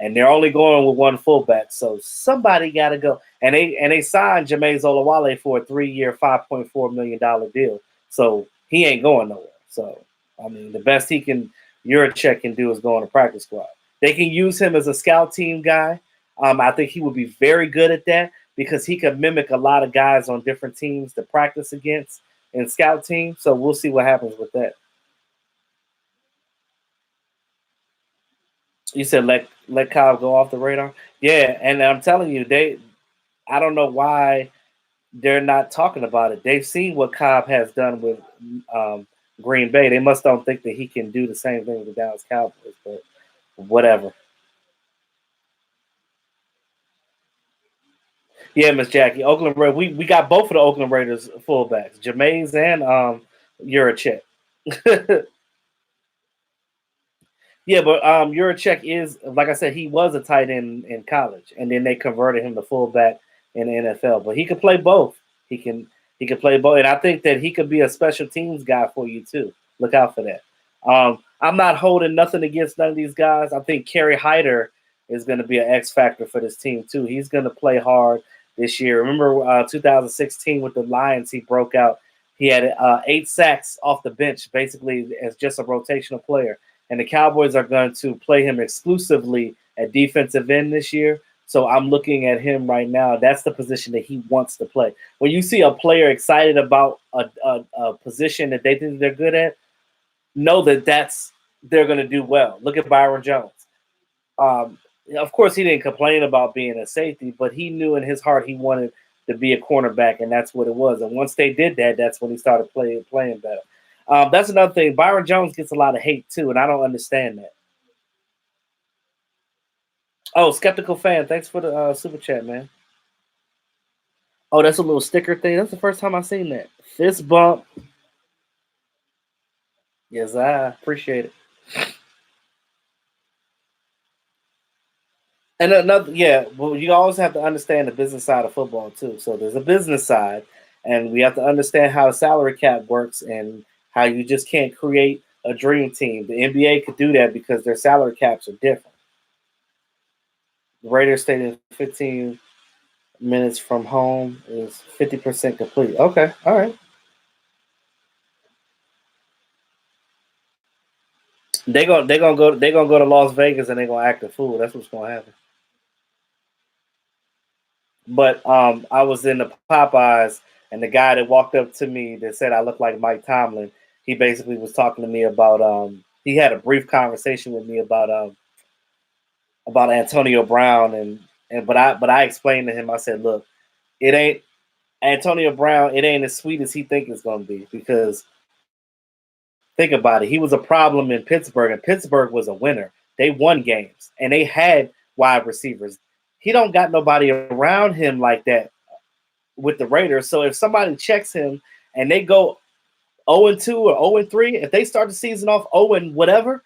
and they're only going with one fullback, so somebody got to go. And they signed Jameis Olawale for a 3-year, $5.4 million deal, so he ain't going nowhere. So I mean, the best Yurachek can do is go on a practice squad. They can use him as a scout team guy. I think he would be very good at that because he could mimic a lot of guys on different teams to practice against and scout team. So we'll see what happens with that. You said let Kyle go off the radar. Yeah, and I'm telling you, I don't know why they're not talking about it. They've seen what Cobb has done with Green Bay. They must don't think that he can do the same thing with the Dallas Cowboys, but whatever. Yeah, Miss Jackie, Oakland Raiders. We got both of the Oakland Raiders fullbacks, Jameis and Yurachek. Yeah, but Yurachek is, like I said, he was a tight end in college, and then they converted him to fullback in the NFL. But he could play both. He could play both, and I think that he could be a special teams guy for you too. Look out for that. I'm not holding nothing against none of these guys. I think Kerry Hyder is going to be an X factor for this team too. He's going to play hard this year. Remember 2016 with the Lions, he broke out. He had 8 sacks off the bench, basically as just a rotational player. And the Cowboys are going to play him exclusively at defensive end this year. So I'm looking at him right now. That's the position that he wants to play. When you see a player excited about a position that they think they're good at, know that they're going to do well. Look at Byron Jones. Of course, he didn't complain about being a safety, but he knew in his heart he wanted to be a cornerback, and that's what it was. And once they did that, that's when he started playing better. That's another thing. Byron Jones gets a lot of hate too, and I don't understand that. Oh, skeptical fan, thanks for the super chat, man. Oh, that's a little sticker thing. That's the first time I've seen that. Fist bump. Yes, I appreciate it. And another, yeah, well, you always have to understand the business side of football too. So there's a business side, and we have to understand how a salary cap works and how you just can't create a dream team. The NBA could do that because their salary caps are different. The Raiders Stadium 15 minutes from home is 50% complete. Okay, all right. They gonna go to Las Vegas and they're gonna act a fool. That's what's gonna happen. But I was in the Popeyes, and the guy that walked up to me that said I look like Mike Tomlin. He basically was talking to me about. He had a brief conversation with me about Antonio Brown, and I explained to him. I said, look, it ain't Antonio Brown. It ain't as sweet as he think it's gonna be because think about it. He was a problem in Pittsburgh, and Pittsburgh was a winner. They won games, and they had wide receivers. He don't got nobody around him like that with the Raiders. So if somebody checks him and they go 0-2 or 0-3, if they start the season off 0 and whatever,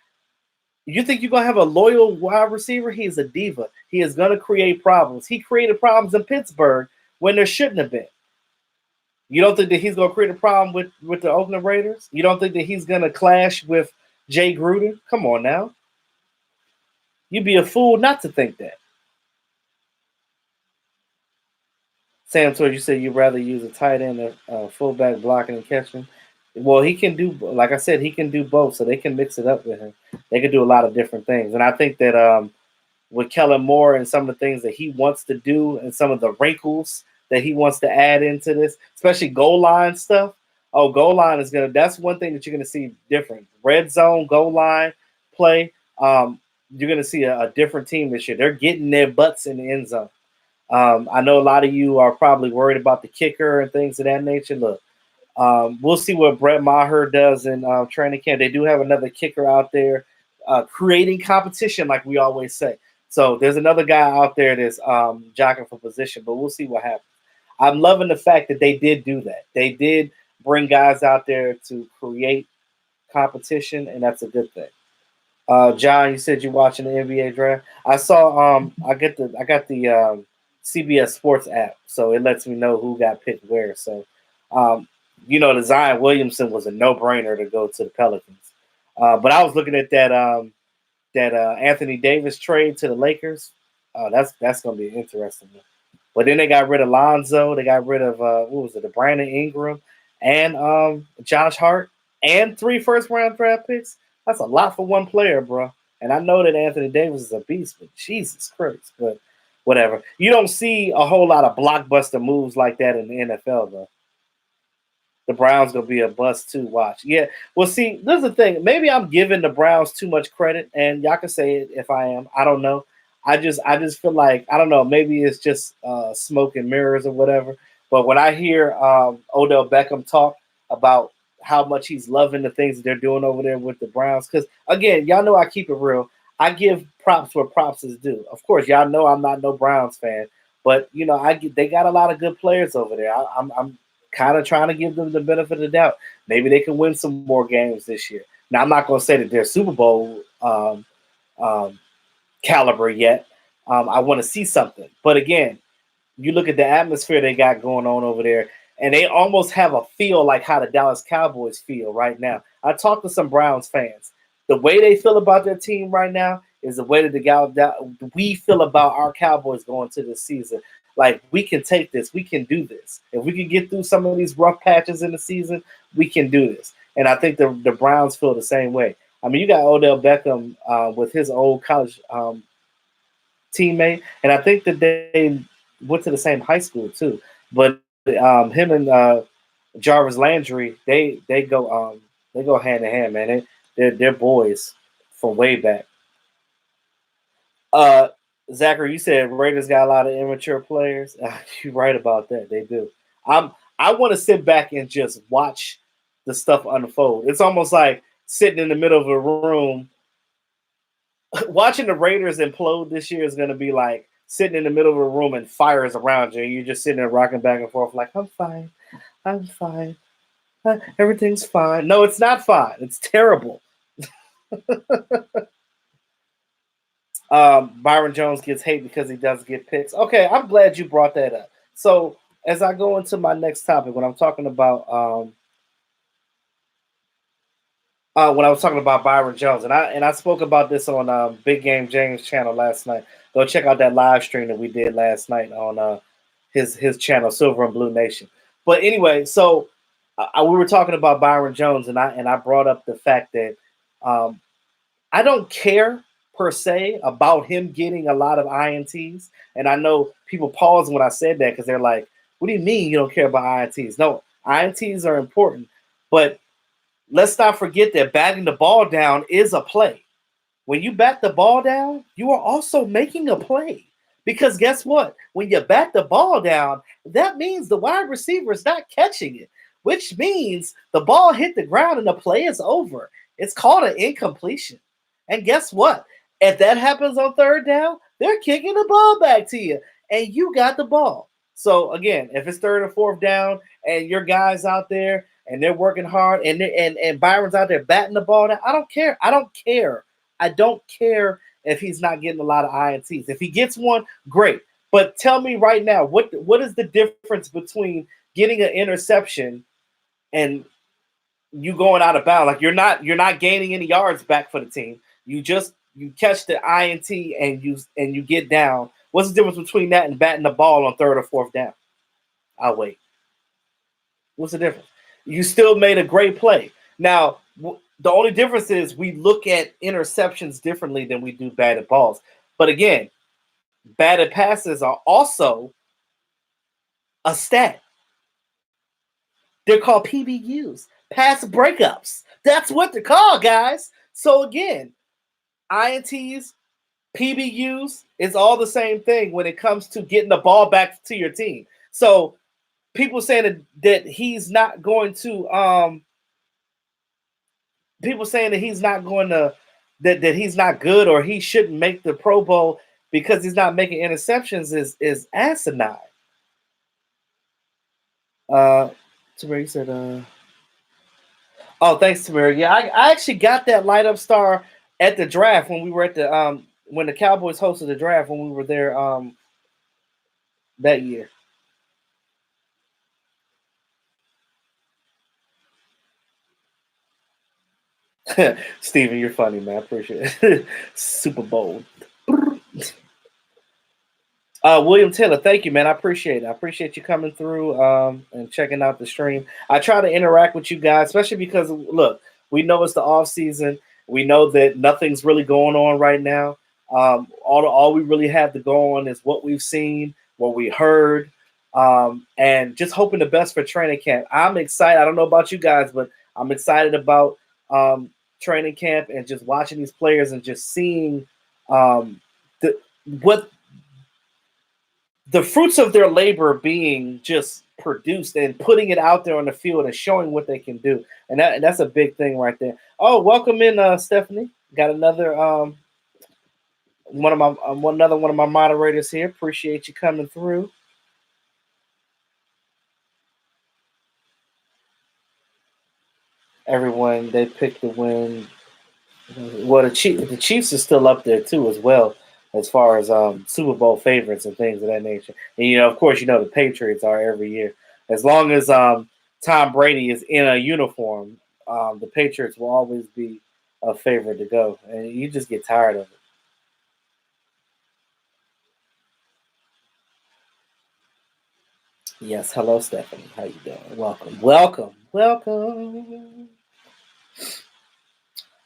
you think you're gonna have a loyal wide receiver? He is a diva. He is gonna create problems. He created problems in Pittsburgh when there shouldn't have been. You don't think that he's gonna create a problem with the Oakland Raiders? You don't think that he's gonna clash with Jay Gruden? Come on now. You'd be a fool not to think that. Sam, so you said you'd rather use a tight end or fullback blocking and catching. Well, he can do, like I said, he can do both, so they can mix it up with him. They can do a lot of different things, and I think that with Kellen Moore and some of the things that he wants to do, and some of the wrinkles that he wants to add into this, especially goal line stuff. Oh, goal line is gonna. That's one thing that you're gonna see different. Red zone, goal line play. You're gonna see a different team this year. They're getting their butts in the end zone. I know a lot of you are probably worried about the kicker and things of that nature. Look, we'll see what Brett Maher does in training camp. They do have another kicker out there creating competition, like we always say. So there's another guy out there that's jockeying for position, but we'll see what happens. I'm loving the fact that they did do that. They did bring guys out there to create competition, and that's a good thing. John, you said you're watching the NBA draft. I saw I got the CBS Sports app, so it lets me know who got picked where. So um, the Zion Williamson was a no-brainer to go to the Pelicans. But I was looking at that Anthony Davis trade to the Lakers. That's going to be interesting. But then they got rid of Lonzo. They got rid of what was it, the Brandon Ingram and Josh Hart and 3 first-round draft picks. That's a lot for one player, bro. And I know that Anthony Davis is a beast, but Jesus Christ. But whatever. You don't see a whole lot of blockbuster moves like that in the NFL, though. The Browns gonna be a bust too. Watch, yeah. Well, see, this is the thing. Maybe I'm giving the Browns too much credit, and y'all can say it if I am. I don't know. I just feel like I don't know. Maybe it's just smoke and mirrors or whatever. But when I hear Odell Beckham talk about how much he's loving the things that they're doing over there with the Browns, because again, y'all know I keep it real. I give props where props is due. Of course, y'all know I'm not no Browns fan, but they got a lot of good players over there. I'm kind of trying to give them the benefit of the doubt. Maybe they can win some more games this year. Now, I'm not going to say that they're Super Bowl caliber yet. I want to see something. But again, you look at the atmosphere they got going on over there, and they almost have a feel like how the Dallas Cowboys feel right now. I talked to some Browns fans. The way they feel about their team right now is the way that we feel about our Cowboys going to this season. Like, we can take this. We can do this. If we can get through some of these rough patches in the season, we can do this. And I think the Browns feel the same way. I mean, you got Odell Beckham with his old college teammate, and I think that they went to the same high school too. But him and Jarvis Landry, they go hand in hand, man. They're boys from way back. Uh, Zachary, you said Raiders got a lot of immature players. You're right about that. They do. I want to sit back and just watch the stuff unfold. It's almost like sitting in the middle of a room. Watching the Raiders implode this year is going to be like sitting in the middle of a room and fire is around you. And you're just sitting there rocking back and forth like, I'm fine. I'm fine. Everything's fine. No, it's not fine. It's terrible. Byron Jones gets hate because he doesn't get picks. Okay, I'm glad you brought that up. So as I go into my next topic, when I'm talking about when I was talking about Byron Jones, and I spoke about this on Big Game James channel last night. Go check out that live stream that we did last night on his channel, Silver and Blue Nation. But anyway, so we were talking about Byron Jones, and I brought up the fact that I don't care per se about him getting a lot of INTs. And I know people pause when I said that because they're like, what do you mean you don't care about INTs? No, INTs are important. But let's not forget that batting the ball down is a play. When you bat the ball down, you are also making a play. Because guess what? When you bat the ball down, that means the wide receiver is not catching it, which means the ball hit the ground and the play is over. It's called an incompletion. And guess what? If that happens on third down, they're kicking the ball back to you, and you got the ball. So again, if it's third or fourth down, and your guys out there and they're working hard, and Byron's out there batting the ball down, I don't care. I don't care if he's not getting a lot of INTs. If he gets one, great. But tell me right now, what is the difference between getting an interception and you going out of bounds? Like you're not gaining any yards back for the team. You catch the INT and you get down. What's the difference between that and batting the ball on third or fourth down? I'll wait. What's the difference? You still made a great play. Now, the only difference is we look at interceptions differently than we do batted balls. But again, batted passes are also a stat. They're called PBUs, pass breakups. That's what they're called, guys. So again, INTs, PBUs, it's all the same thing when it comes to getting the ball back to your team. So people saying that he's not going to people saying that he's not going to that he's not good or he shouldn't make the Pro Bowl because he's not making interceptions is asinine. Tamir, you said oh, thanks, Tamir. Yeah, I actually got that light up star at the draft when we were at the when the Cowboys hosted the draft when we were there that year. Steven, you're funny, man. I appreciate it. Super bold. William Taylor, thank you, man. I appreciate it. I appreciate you coming through and checking out the stream. I try to interact with you guys, especially because, look, we know it's the off season. We know that nothing's really going on right now. All we really have to go on is what we've seen, what we heard, and just hoping the best for training camp. I'm excited. I don't know about you guys, but I'm excited about training camp and just watching these players and just seeing what the fruits of their labor being just produced and putting it out there on the field and showing what they can do. And that's a big thing right there. Oh, welcome in, Stephanie. Got another one of my moderators here. Appreciate you coming through. Everyone, they picked the win. Well, the Chiefs are still up there too as well, as far as Super Bowl favorites and things of that nature. And of course, the Patriots are every year. As long as Tom Brady is in a uniform, the Patriots will always be a favorite to go, and you just get tired of it. Yes, hello, Stephanie. How you doing? Welcome.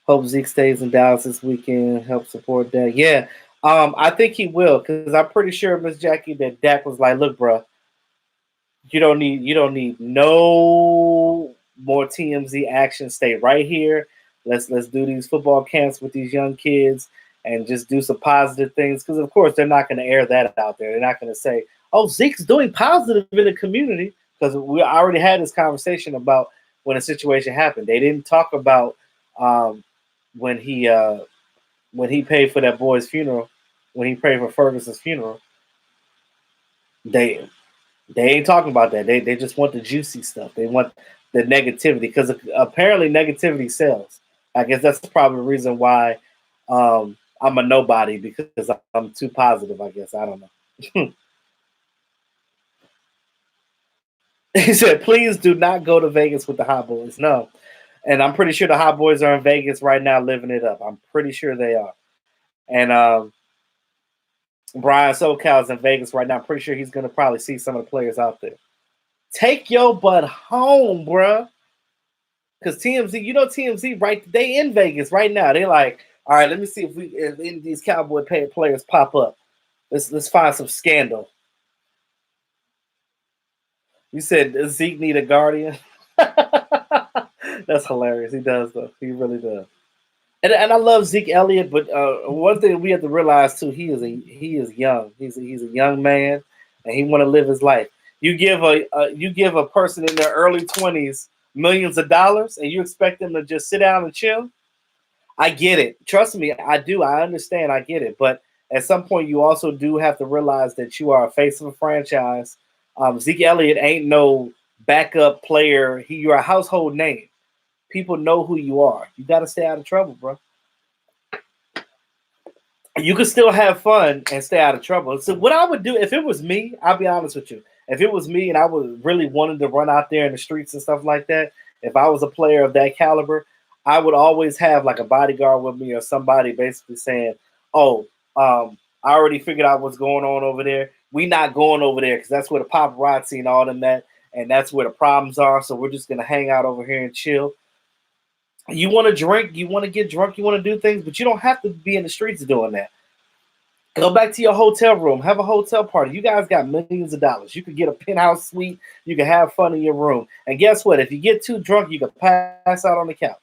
Hope Zeke stays in Dallas this weekend. Help support Dak. Yeah, I think he will because I'm pretty sure, Miss Jackie, that Dak was like, "Look, bro, you don't need no more TMZ action. Stay right here. Let's do these football camps with these young kids and just do some positive things. Because of course they're not going to air that out there. They're not going to say, "Oh, Zeke's doing positive in the community," because we already had this conversation about when a situation happened. They didn't talk about when he paid for that boy's funeral, when he paid for Ferguson's funeral. They ain't talking about that. They just want the juicy stuff. They want the negativity because apparently negativity sells. I guess that's probably the reason why I'm a nobody because I'm too positive. I guess I don't know. He said, "Please do not go to Vegas with the Hot Boys." No, and I'm pretty sure the Hot Boys are in Vegas right now, living it up. I'm pretty sure they are. And Brian SoCal's in Vegas right now. I'm pretty sure he's going to probably see some of the players out there. Take your butt home, bruh. Because TMZ, TMZ, right? They in Vegas right now. They like, All right, let me see if any of these Cowboy paid players pop up. Let's find some scandal. You said Zeke need a guardian. That's hilarious. He does though. He really does. And I love Zeke Elliott, but one thing we have to realize too, he is young. He's a young man, and he want to live his life. You give a person in their early 20s millions of dollars, and you expect them to just sit down and chill. I get it. Trust me, I do. I understand. I get it. But at some point, you also do have to realize that you are a face of a franchise. Zeke Elliott ain't no backup player. You're a household name. People know who you are. You got to stay out of trouble, bro. You can still have fun and stay out of trouble. So what I would do if it was me, I'll be honest with you. If it was me and I was really wanted to run out there in the streets and stuff like that, if I was a player of that caliber, I would always have like a bodyguard with me or somebody basically saying, "Oh, I already figured out what's going on over there. We not going over there because that's where the paparazzi and all them that, and that's where the problems are. So we're just gonna hang out over here and chill. You want to drink, you want to get drunk, you want to do things, but you don't have to be in the streets doing that. Go back to your hotel room, have a hotel party. You guys got millions of dollars. You could get a penthouse suite. You can have fun in your room. And guess what? If you get too drunk, you can pass out on the couch.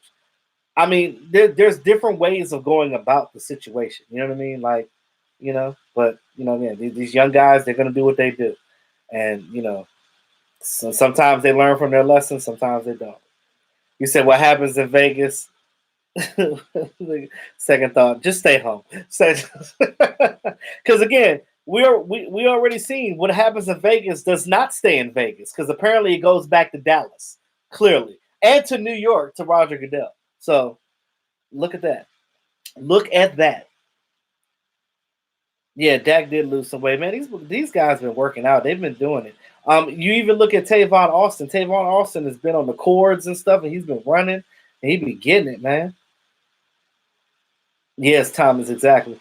I mean, there's different ways of going about the situation. You know what I mean? Like, but yeah, these young guys, they're gonna do what they do, and sometimes they learn from their lessons, sometimes they don't. You said what happens in Vegas. Second thought, just stay home. Because again, we already seen what happens in Vegas does not stay in Vegas because apparently it goes back to Dallas, clearly, and to New York to Roger Goodell. So look at that. Look at that. Yeah, Dak did lose some weight, man. These guys been working out. They've been doing it. You even look at Tavon Austin. Tavon Austin has been on the cords and stuff, and he's been running, and he be getting it, man. Yes, Thomas, exactly.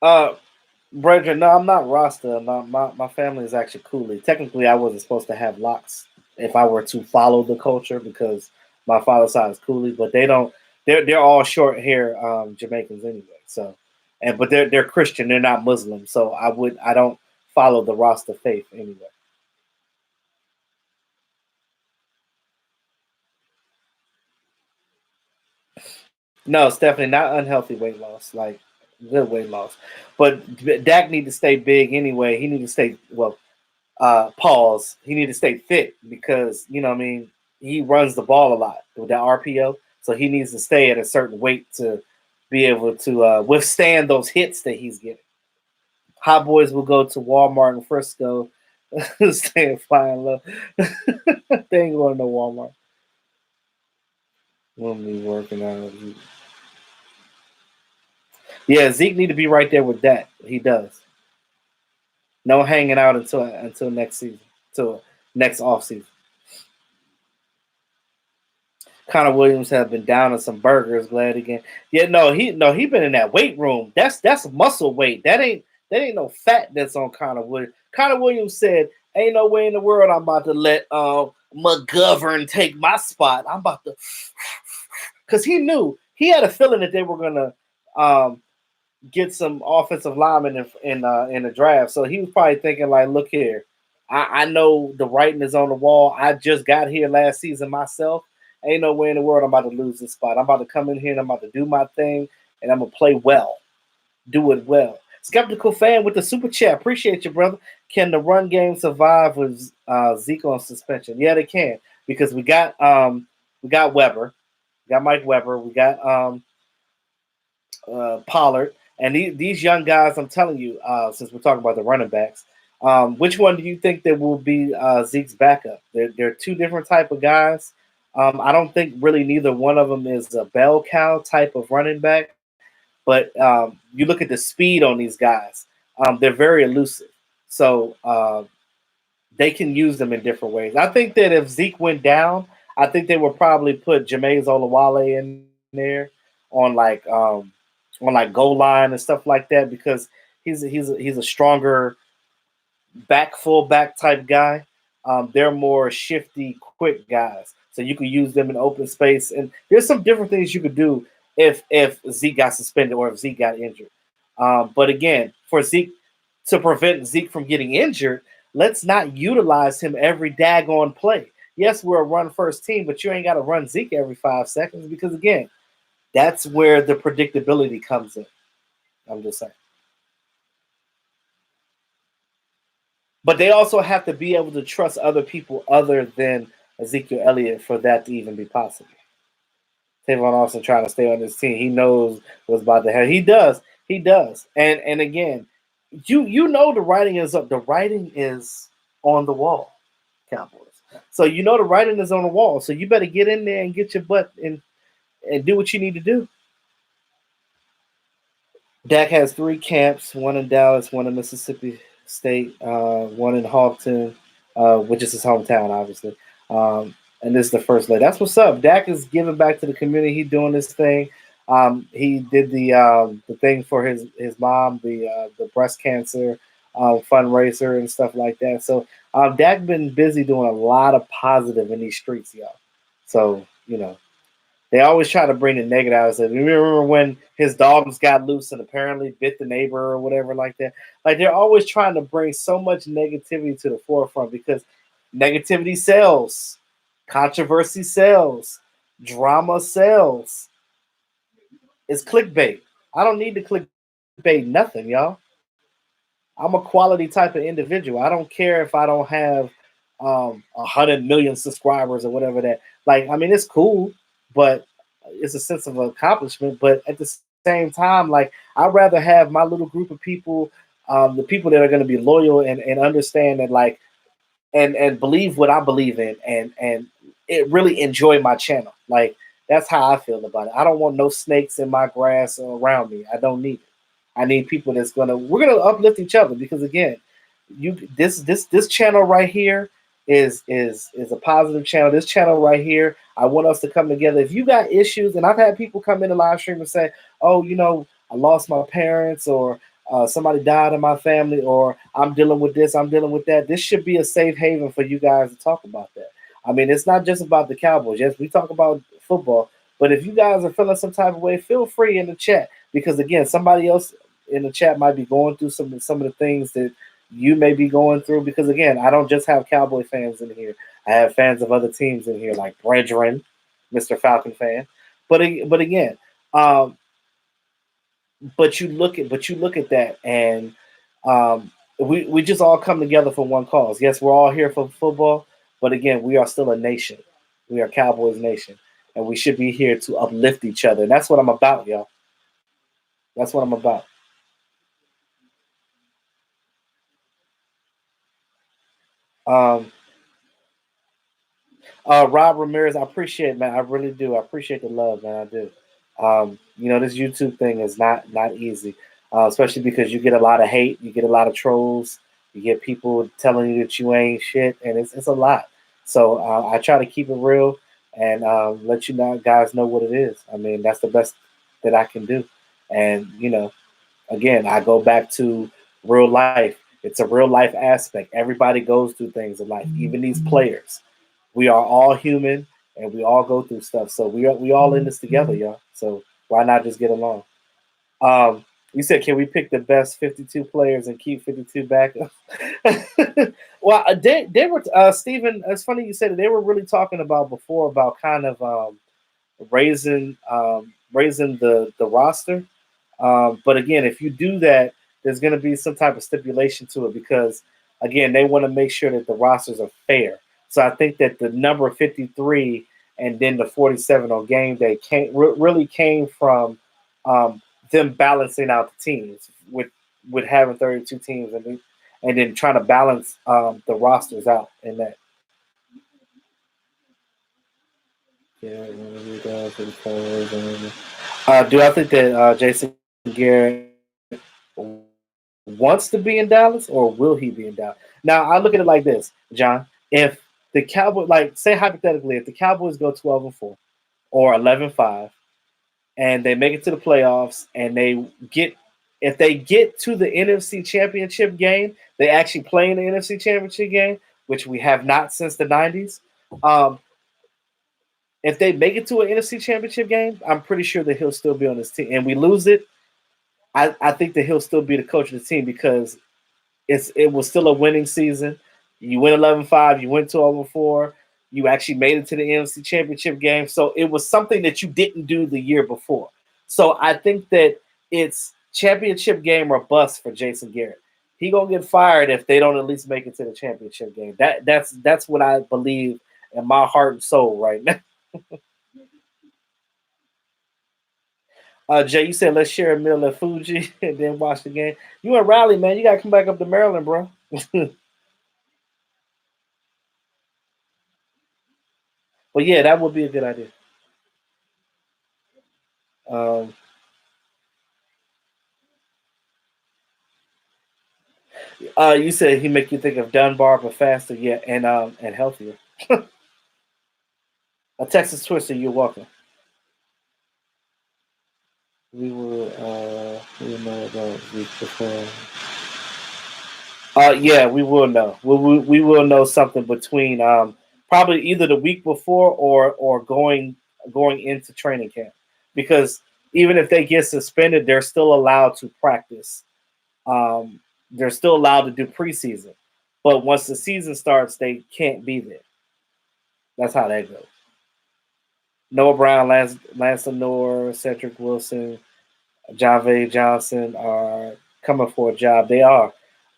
Uh, Brethren, no, I'm not Rasta. My family is actually Cooley. Technically, I wasn't supposed to have locks if I were to follow the culture because my father's side is Cooley, but they don't. They're all short hair Jamaicans anyway. So, but they're Christian. They're not Muslim. So I don't follow the Rasta faith anyway. No, it's definitely not unhealthy weight loss. Like good weight loss, but Dak need to stay big anyway. He need to stay well. Pause. He need to stay fit because you know what I mean. He runs the ball a lot with that RPO, so he needs to stay at a certain weight to be able to withstand those hits that he's getting. Hot boys will go to Walmart in Frisco, staying flying low. They ain't going to Walmart. When we working out. Yeah, Zeke need to be right there with that. He does. No hanging out until next season, until next off season. Connor Williams have been down on some burgers. Glad again. Yeah, he been in that weight room. That's muscle weight. That ain't no fat that's on Connor Williams. Connor Williams said, "Ain't no way in the world I'm about to let McGovern take my spot. I'm about to," because he had a feeling that they were gonna um, get some offensive linemen in the draft. So he was probably thinking like, "Look here, I know the writing is on the wall. I just got here last season myself. Ain't no way in the world I'm about to lose this spot. I'm about to come in here and I'm about to do my thing and I'm gonna play well, do it well." Skeptical fan with the super chat. Appreciate you, brother. Can the run game survive with Zeke on suspension? Yeah, they can because we got Weber, we got Mike Weber, we got Pollard, and these young guys. I'm telling you, since we're talking about the running backs, which one do you think that will be Zeke's backup? They're two different type of guys. I don't think really neither one of them is a bell cow type of running back, but you look at the speed on these guys; they're very elusive. So they can use them in different ways. I think that if Zeke went down, I think they would probably put Jameis Olawale in there on like goal line and stuff like that because he's a stronger back fullback type guy. They're more shifty, quick guys, so you can use them in open space. And there's some different things you could do if Zeke got suspended or if Zeke got injured. But again, for Zeke to prevent Zeke from getting injured, let's not utilize him every daggone play. Yes, we're a run first team, but you ain't got to run Zeke every 5 seconds because again, that's where the predictability comes in. I'm just saying. But they also have to be able to trust other people other than Ezekiel Elliott for that to even be possible. Tavon Austin trying to stay on this team. He knows what's about to happen. He does. He does. And again, you know the writing is up. The writing is on the wall, Cowboys. So you know the writing is on the wall. So you better get in there and get your butt and do what you need to do. Dak has 3 camps, one in Dallas, one in Mississippi State, one in Hawkton, which is his hometown, obviously. And this is the first leg. That's what's up. Dak is giving back to the community. He's doing this thing. He did the thing for his mom, the breast cancer fundraiser and stuff like that. So Dak been busy doing a lot of positive in these streets, y'all. So they always try to bring the negative out. You remember when his dogs got loose and apparently bit the neighbor or whatever like that? Like they're always trying to bring so much negativity to the forefront because negativity sells, controversy sells, drama sells. It's clickbait. I don't need to clickbait nothing, y'all. I'm a quality type of individual. I don't care if I don't have 100 million subscribers or whatever that. Like, I mean, it's cool, but it's a sense of accomplishment. But at the same time, like, I'd rather have my little group of people, the people that are going to be loyal and understand that, like, and believe what I believe in, and it really enjoy my channel. Like, that's how I feel about it. I don't want no snakes in my grass around me. I don't need it. I need people we're gonna uplift each other because again, this channel right here is a positive channel. This channel right here, I want us to come together. If you got issues, and I've had people come in the live stream and say, "Oh, I lost my parents," or somebody died in my family, or I'm dealing with this, I'm dealing with that. This should be a safe haven for you guys to talk about that. I mean, it's not just about the Cowboys. Yes, we talk about football, but if you guys are feeling some type of way, feel free in the chat because again, somebody else in the chat might be going through some of the things that you may be going through because again, I don't just have Cowboy fans in here. I have fans of other teams in here, like Brethren, Mr. Falcon fan. But again, but you look at that, and we just all come together for one cause. Yes, we're all here for football, but again, we are still a nation. We are Cowboys Nation, and we should be here to uplift each other. And that's what I'm about, y'all. That's what I'm about. Um, Rob Ramirez, I appreciate it, man. I really do. I appreciate the love, man. I do. This YouTube thing is not easy, especially because you get a lot of hate, you get a lot of trolls, you get people telling you that you ain't shit, and it's a lot. So I try to keep it real and let you guys know what it is. I mean, that's the best that I can do. And again, I go back to real life. It's a real life aspect. Everybody goes through things in life, even these players. We are all human and we all go through stuff. So we all in this together, y'all. So why not just get along? You said, can we pick the best 52 players and keep 52 backups? Well, they were Stephen. It's funny you said it. They were really talking about before about kind of raising the roster. But again, if you do that, there's going to be some type of stipulation to it because again, they want to make sure that the rosters are fair. So I think that the number 53 and then the 47 on game day really came from them balancing out the teams with having 32 teams and then trying to balance the rosters out in that. Yeah, do I think that Jason Garrett wants to be in Dallas or will he be in Dallas? Now I look at it like this, John. If the Cowboys, like say hypothetically, if the Cowboys go 12-4 or 11-5 and they make it to the playoffs and if they get to the NFC Championship game, they actually play in the NFC Championship game, which we have not since the '90s. Um, if they make it to an NFC Championship game, I'm pretty sure that he'll still be on this team. And we lose it, I think that he'll still be the coach of the team because it was still a winning season. You win 11-5, you went 12-4, you actually made it to the NFC Championship game. So it was something that you didn't do the year before. So I think that it's championship game or bust for Jason Garrett. He gonna get fired if they don't at least make it to the championship game. That's what I believe in my heart and soul right now. Jay, you said let's share a meal at Fuji and then watch the game. You in Raleigh, man. You gotta come back up to Maryland, bro. But yeah, that would be a good idea. Um, you said he make you think of Dunbar, but faster, yeah, and healthier. A Texas Twister, you're welcome. We will know about week before. Yeah, we will know. We will know something between probably either the week before or going into training camp because even if they get suspended, they're still allowed to practice. Um, they're still allowed to do preseason, but once the season starts, they can't be there. That's how that goes. Noah Brown, Lance Lenore, Cedric Wilson, Jave Johnson are coming for a job. They are.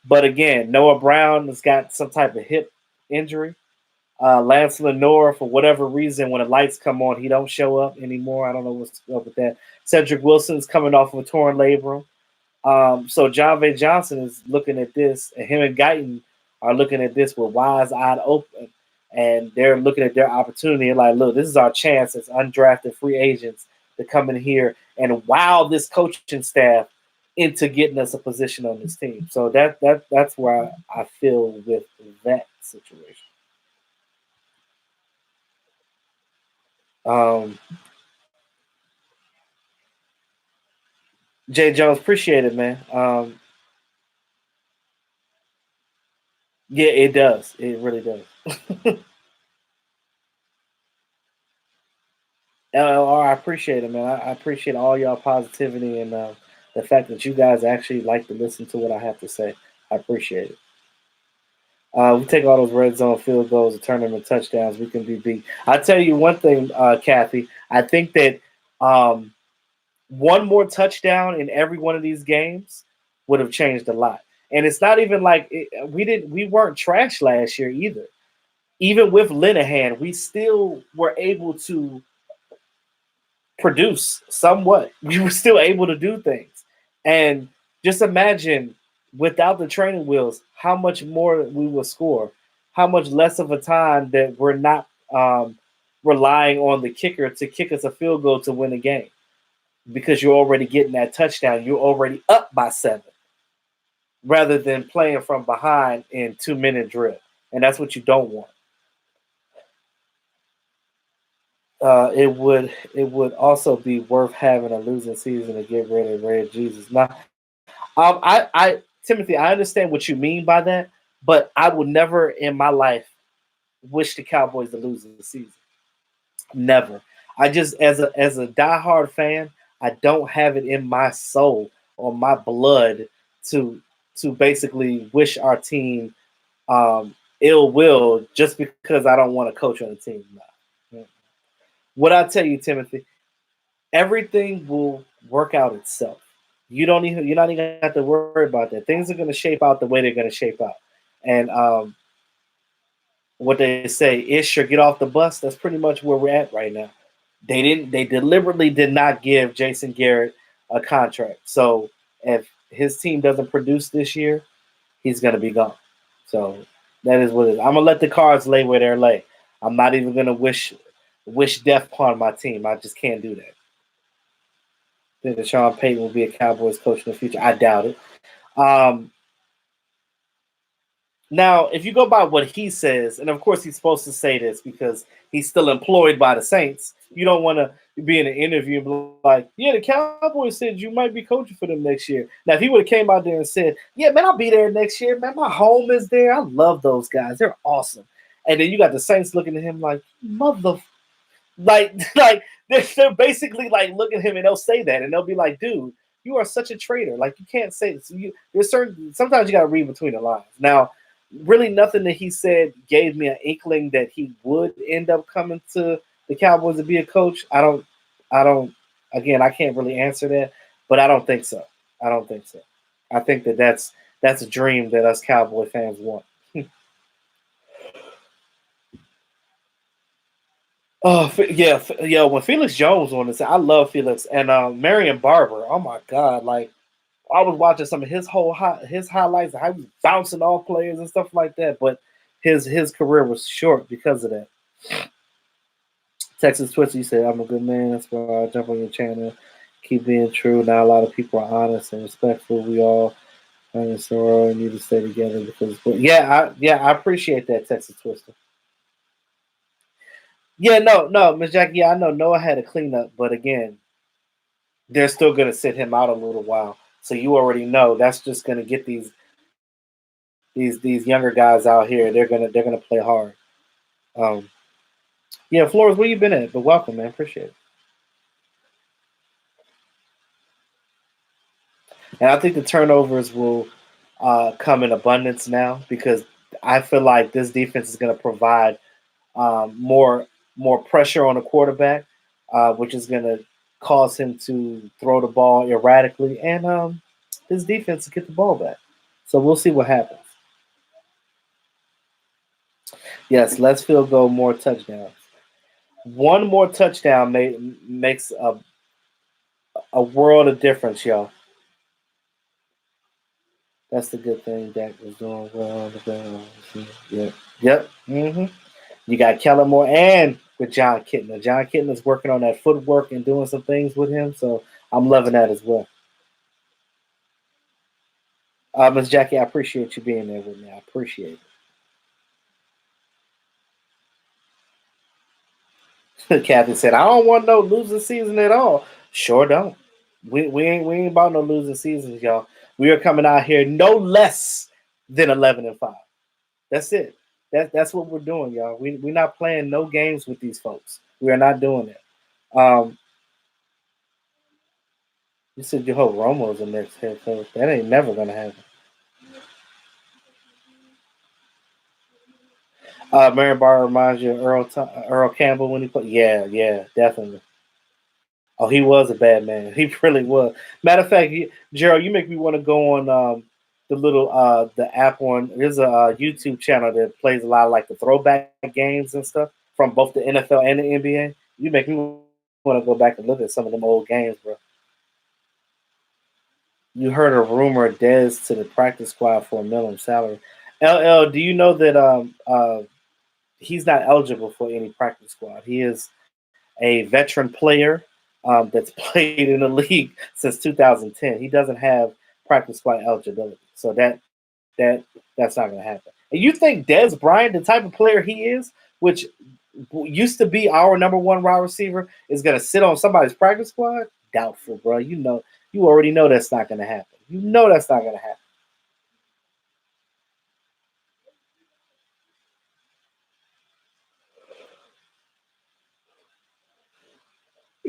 But again, Noah Brown has got some type of hip injury. Lance Lenore, for whatever reason, when the lights come on, he don't show up anymore. I don't know what's up with that. Cedric Wilson's coming off of a torn labrum. So Jave Johnson is looking at this, and him and Guyton are looking at this with wise eyed open, and they're looking at their opportunity and like, look, this is our chance as undrafted free agents to come in here and wow this coaching staff into getting us a position on this team. So that's where I feel with that situation. Um, Jay Jones, appreciate it, man. Yeah, it does. It really does. I appreciate it, man. I appreciate all y'all positivity and the fact that you guys actually like to listen to what I have to say. I appreciate it. We take all those red zone field goals and turn them into touchdowns. We can be beat. I tell you one thing, Kathy. I think that um, one more touchdown in every one of these games would have changed a lot. And it's not even like we weren't trash last year either. Even with Linehan, we still were able to produce somewhat. We were still able to do things. And just imagine without the training wheels, how much more we will score, how much less of a time that we're not relying on the kicker to kick us a field goal to win a game because you're already getting that touchdown. You're already up by 7 rather than playing from behind in 2-minute drill. And that's what you don't want. It would also be worth having a losing season to get rid of Red Jesus. Now, I Timothy, I understand what you mean by that, but I would never in my life wish the Cowboys to lose the season. Never. I just as a diehard fan, I don't have it in my soul or my blood to basically wish our team ill will just because I don't want to coach on the team. No. What I tell you, Timothy, everything will work out itself. You're not even have to worry about that. Things are going to shape out the way they're going to shape out. And what they say, ish or get off the bus. That's pretty much where we're at right now. They deliberately did not give Jason Garrett a contract. So if his team doesn't produce this year, he's going to be gone. So that is what it is. I'm gonna let the cards lay where they're lay. I'm not even gonna wish death upon my team. I just can't do that. Think that Sean Payton will be a Cowboys coach in the future? I doubt it. Um, Now, if you go by what he says, and of course he's supposed to say this because he's still employed by the Saints, you don't want to be in an interview and be like, "Yeah, the Cowboys said you might be coaching for them next year." Now, if he would have came out there and said, "Yeah, man, I'll be there next year, man. My home is there. I love those guys. They're awesome." And then you got the Saints looking at him like, "Mother," like they're basically like looking at him and they'll say that and they'll be like, "Dude, you are such a traitor. Like you can't say this." There's certain sometimes you got to read between the lines. Now, really, nothing that he said gave me an inkling that he would end up coming to the Cowboys to be a coach. I don't. Again, I can't really answer that, but I don't think so. I don't think so. I think that that's a dream that us Cowboy fans want. Oh yeah, yeah. When Felix Jones on this, I love Felix and Marion Barber. Oh my God! Like I was watching some of his highlights, how he was bouncing off players and stuff like that. But his career was short because of that. Texas Twister, you said I'm a good man. That's why I jump on your channel. Keep being true. Now a lot of people are honest and respectful. We all so need to stay together because. But yeah, I appreciate that, Texas Twister. Yeah, no, Miss Jackie. Yeah, I know Noah had a cleanup, but again, they're still going to sit him out a little while. So you already know that's just going to get these younger guys out here. They're gonna play hard. Um, yeah, Flores, where you been at? But welcome, man. Appreciate it. And I think the turnovers will come in abundance now because I feel like this defense is going to provide more pressure on the quarterback, which is going to cause him to throw the ball erratically, and this defense to get the ball back. So we'll see what happens. Yes, let's field goal, more touchdowns. One more touchdown makes a world of difference, y'all. That's the good thing. Dak was doing well on the ground. Yep. Yep. You got Kellen Moore and with John Kitna. John Kitna is working on that footwork and doing some things with him. So I'm loving that as well. Miss Jackie, I appreciate you being there with me. I appreciate it. Kathy said, I don't want no losing season at all. Sure don't. We ain't about no losing seasons, y'all. We are coming out here no less than 11-5. That's it. That's what we're doing, y'all. We're not playing no games with these folks. We are not doing it. You said you hope Romo's the next head coach. That ain't never gonna happen. Marion Barr reminds you of Earl Campbell when he played. Yeah, definitely. Oh, he was a bad man. He really was. Matter of fact, Gerald, you make me want to go on the little the app on. There's a YouTube channel that plays a lot of like the throwback games and stuff from both the NFL and the NBA. You make me want to go back and look at some of them old games, bro. You heard a rumor Dez to the practice squad for a minimum salary. LL, do you know that he's not eligible for any practice squad? He is a veteran player that's played in the league since 2010. He doesn't have practice squad eligibility, so that that's not going to happen. And you think Dez Bryant, the type of player he is, which used to be our number one wide receiver, is going to sit on somebody's practice squad? Doubtful, bro. You already know that's not going to happen. You know that's not going to happen.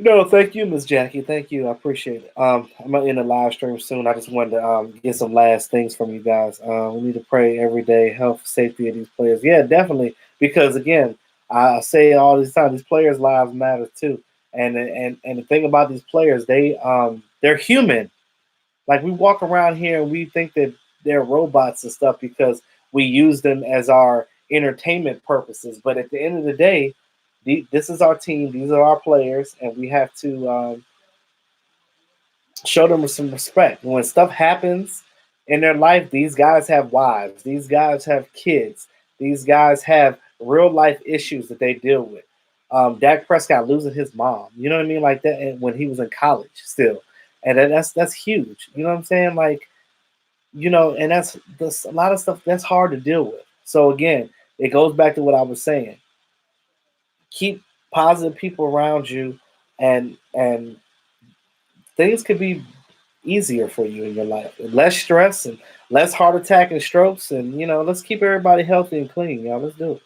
No, thank you, Miss Jackie. Thank you. I appreciate it. I'm gonna end the live stream soon. I just wanted to get some last things from you guys. We need to pray every day, health, safety of these players. Yeah, definitely. Because again, I say all this time, these players' lives matter too. And the thing about these players, they're human. Like we walk around here and we think that they're robots and stuff because we use them as our entertainment purposes. But at the end of the day, this is our team. These are our players, and we have to show them some respect. When stuff happens in their life, these guys have wives. These guys have kids. These guys have real life issues that they deal with. Dak Prescott losing his mom. You know what I mean, like that, and when he was in college still, and that's huge. You know what I'm saying? Like and that's a lot of stuff that's hard to deal with. So again, it goes back to what I was saying. Keep positive people around you and things could be easier for you in your life. Less stress and less heart attack and strokes, and let's keep everybody healthy and clean, y'all. Let's do it.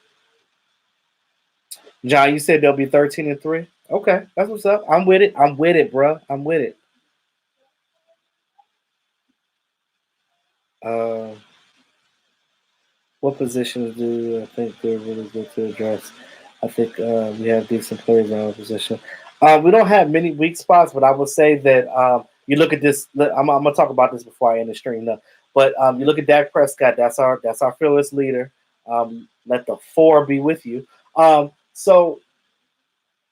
John, you said they'll be 13-3. Okay, that's what's up. I'm with it. I'm with it, bro. I'm with it. Uh, what positions do I think they're really good to address? I think we have decent players in our position. We don't have many weak spots, but I would say that you look at this. I'm gonna talk about this before I end the stream, though. But you look at Dak Prescott. That's our fearless leader. Let the four be with you. So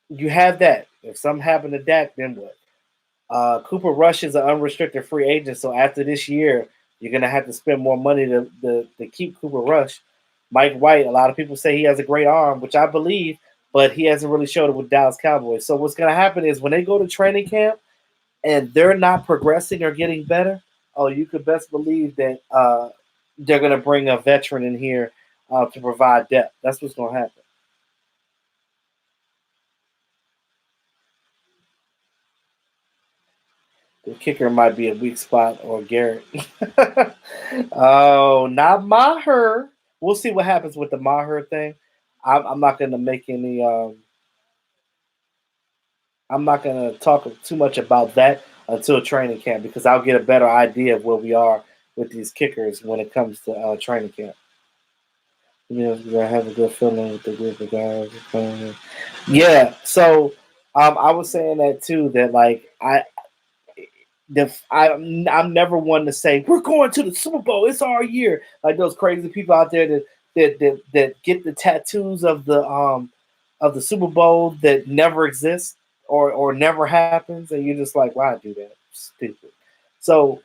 you have that. If something happened to Dak, then what? Cooper Rush is an unrestricted free agent, so after this year, you're gonna have to spend more money to keep Cooper Rush. Mike White, a lot of people say he has a great arm, which I believe, but he hasn't really showed it with Dallas Cowboys. So what's gonna happen is when they go to training camp and they're not progressing or getting better, oh, you could best believe that they're gonna bring a veteran in here to provide depth. That's what's gonna happen. The kicker might be a weak spot or Garrett. Oh, not Maher. We'll see what happens with the Maher thing. I'm not going to make any. I'm not going to talk too much about that until training camp because I'll get a better idea of where we are with these kickers when it comes to training camp. I have a good feeling with the group of guys. Yeah, so I was saying that too. That like I'm never one to say we're going to the Super Bowl. It's our year. Like those crazy people out there that get the tattoos of the Super Bowl that never exists or never happens, and you're just like, why do that? Stupid. So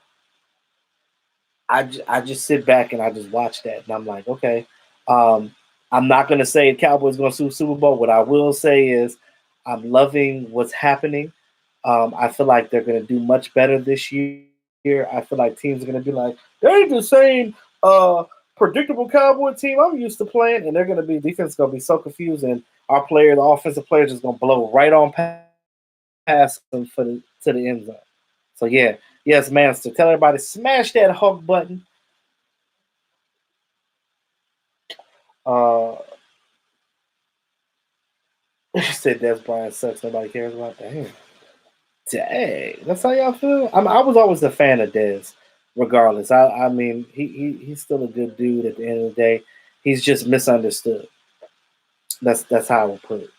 I just sit back and I just watch that, and I'm like, okay. Um, I'm not gonna say the Cowboys going to sue Super Bowl. What I will say is, I'm loving what's happening. I feel like they're gonna do much better this year. I feel like teams are gonna be like, they're the same predictable Cowboy team I'm used to playing, and they're gonna be defense is gonna be so confused, and our player, the offensive player, just gonna blow right on past them to the end zone. So yeah, yes, Master. Tell everybody smash that Hulk button. Uh, said Des Bryant sucks. Nobody cares about that. Dang, that's how y'all feel. I was always a fan of Dez, regardless. I mean, he's still a good dude. At the end of the day, he's just misunderstood. That's how I would put it.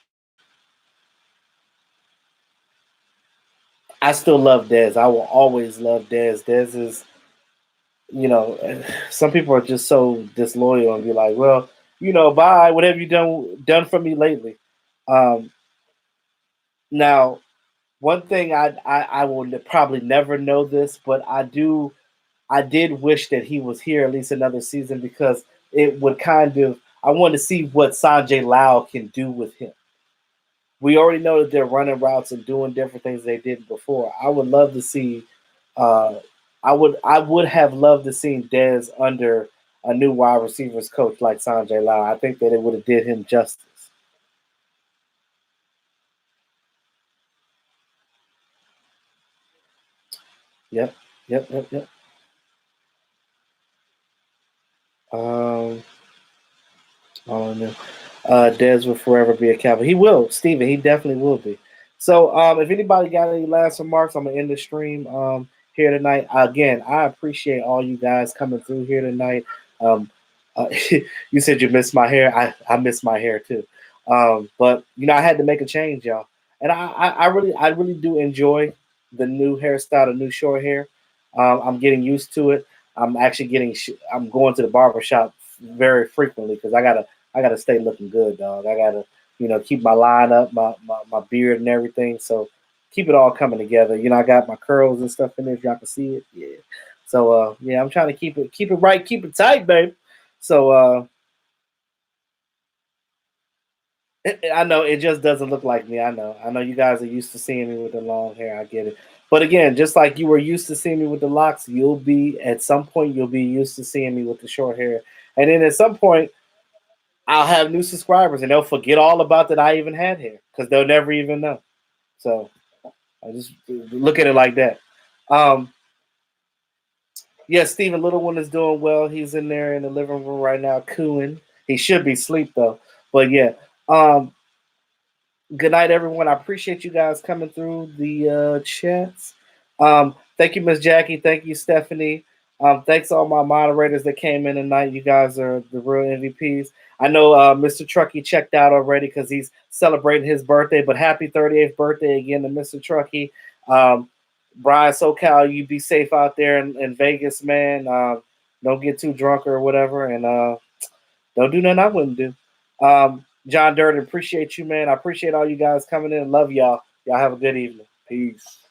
I still love Dez. I will always love Dez. Dez is, some people are just so disloyal and be like, well, bye. What have you done for me lately? Um, Now, one thing I will probably never know this, but I did wish that he was here at least another season because it would kind of I want to see what Sanjay Lau can do with him. We already know that they're running routes and doing different things they did before. I would love to see. Uh, I would have loved to see Dez under a new wide receivers coach like Sanjay Lau. I think that it would have did him justice. Yep, yep, yep, yep. Um, Oh no. Dez will forever be a Cowboy. He will, Steven. He definitely will be. So, if anybody got any last remarks, I'm gonna end the stream here tonight. Again, I appreciate all you guys coming through here tonight. Um, you said you missed my hair. I miss my hair too. But I had to make a change, y'all, and I really do enjoy the new hairstyle, the new short hair. I'm getting used to it. I'm actually I'm going to the barber shop very frequently because I gotta stay looking good, dog. I gotta, keep my line up, my beard and everything. So keep it all coming together. I got my curls and stuff in there if y'all can see it. Yeah. So yeah, I'm trying to keep it right, keep it tight, baby. So I know it just doesn't look like me. I know. I know you guys are used to seeing me with the long hair. I get it. But again, just like you were used to seeing me with the locks, at some point you'll be used to seeing me with the short hair. And then at some point I'll have new subscribers and they'll forget all about that I even had hair because they'll never even know. So I just look at it like that. Um, yeah, Stephen Little One is doing well. He's in there in the living room right now, cooing. He should be asleep though. But yeah, um, good night, everyone. I appreciate you guys coming through the chats. Thank you, Miss Jackie. Thank you, Stephanie. Thanks to all my moderators that came in tonight. You guys are the real MVPs. I know Mr. Truckee checked out already because he's celebrating his birthday, but happy 38th birthday again to Mr. Truckee. Brian SoCal, you be safe out there in Vegas, man. Don't get too drunk or whatever, and don't do nothing I wouldn't do. John Durden, appreciate you, man. I appreciate all you guys coming in. Love y'all. Y'all have a good evening. Peace.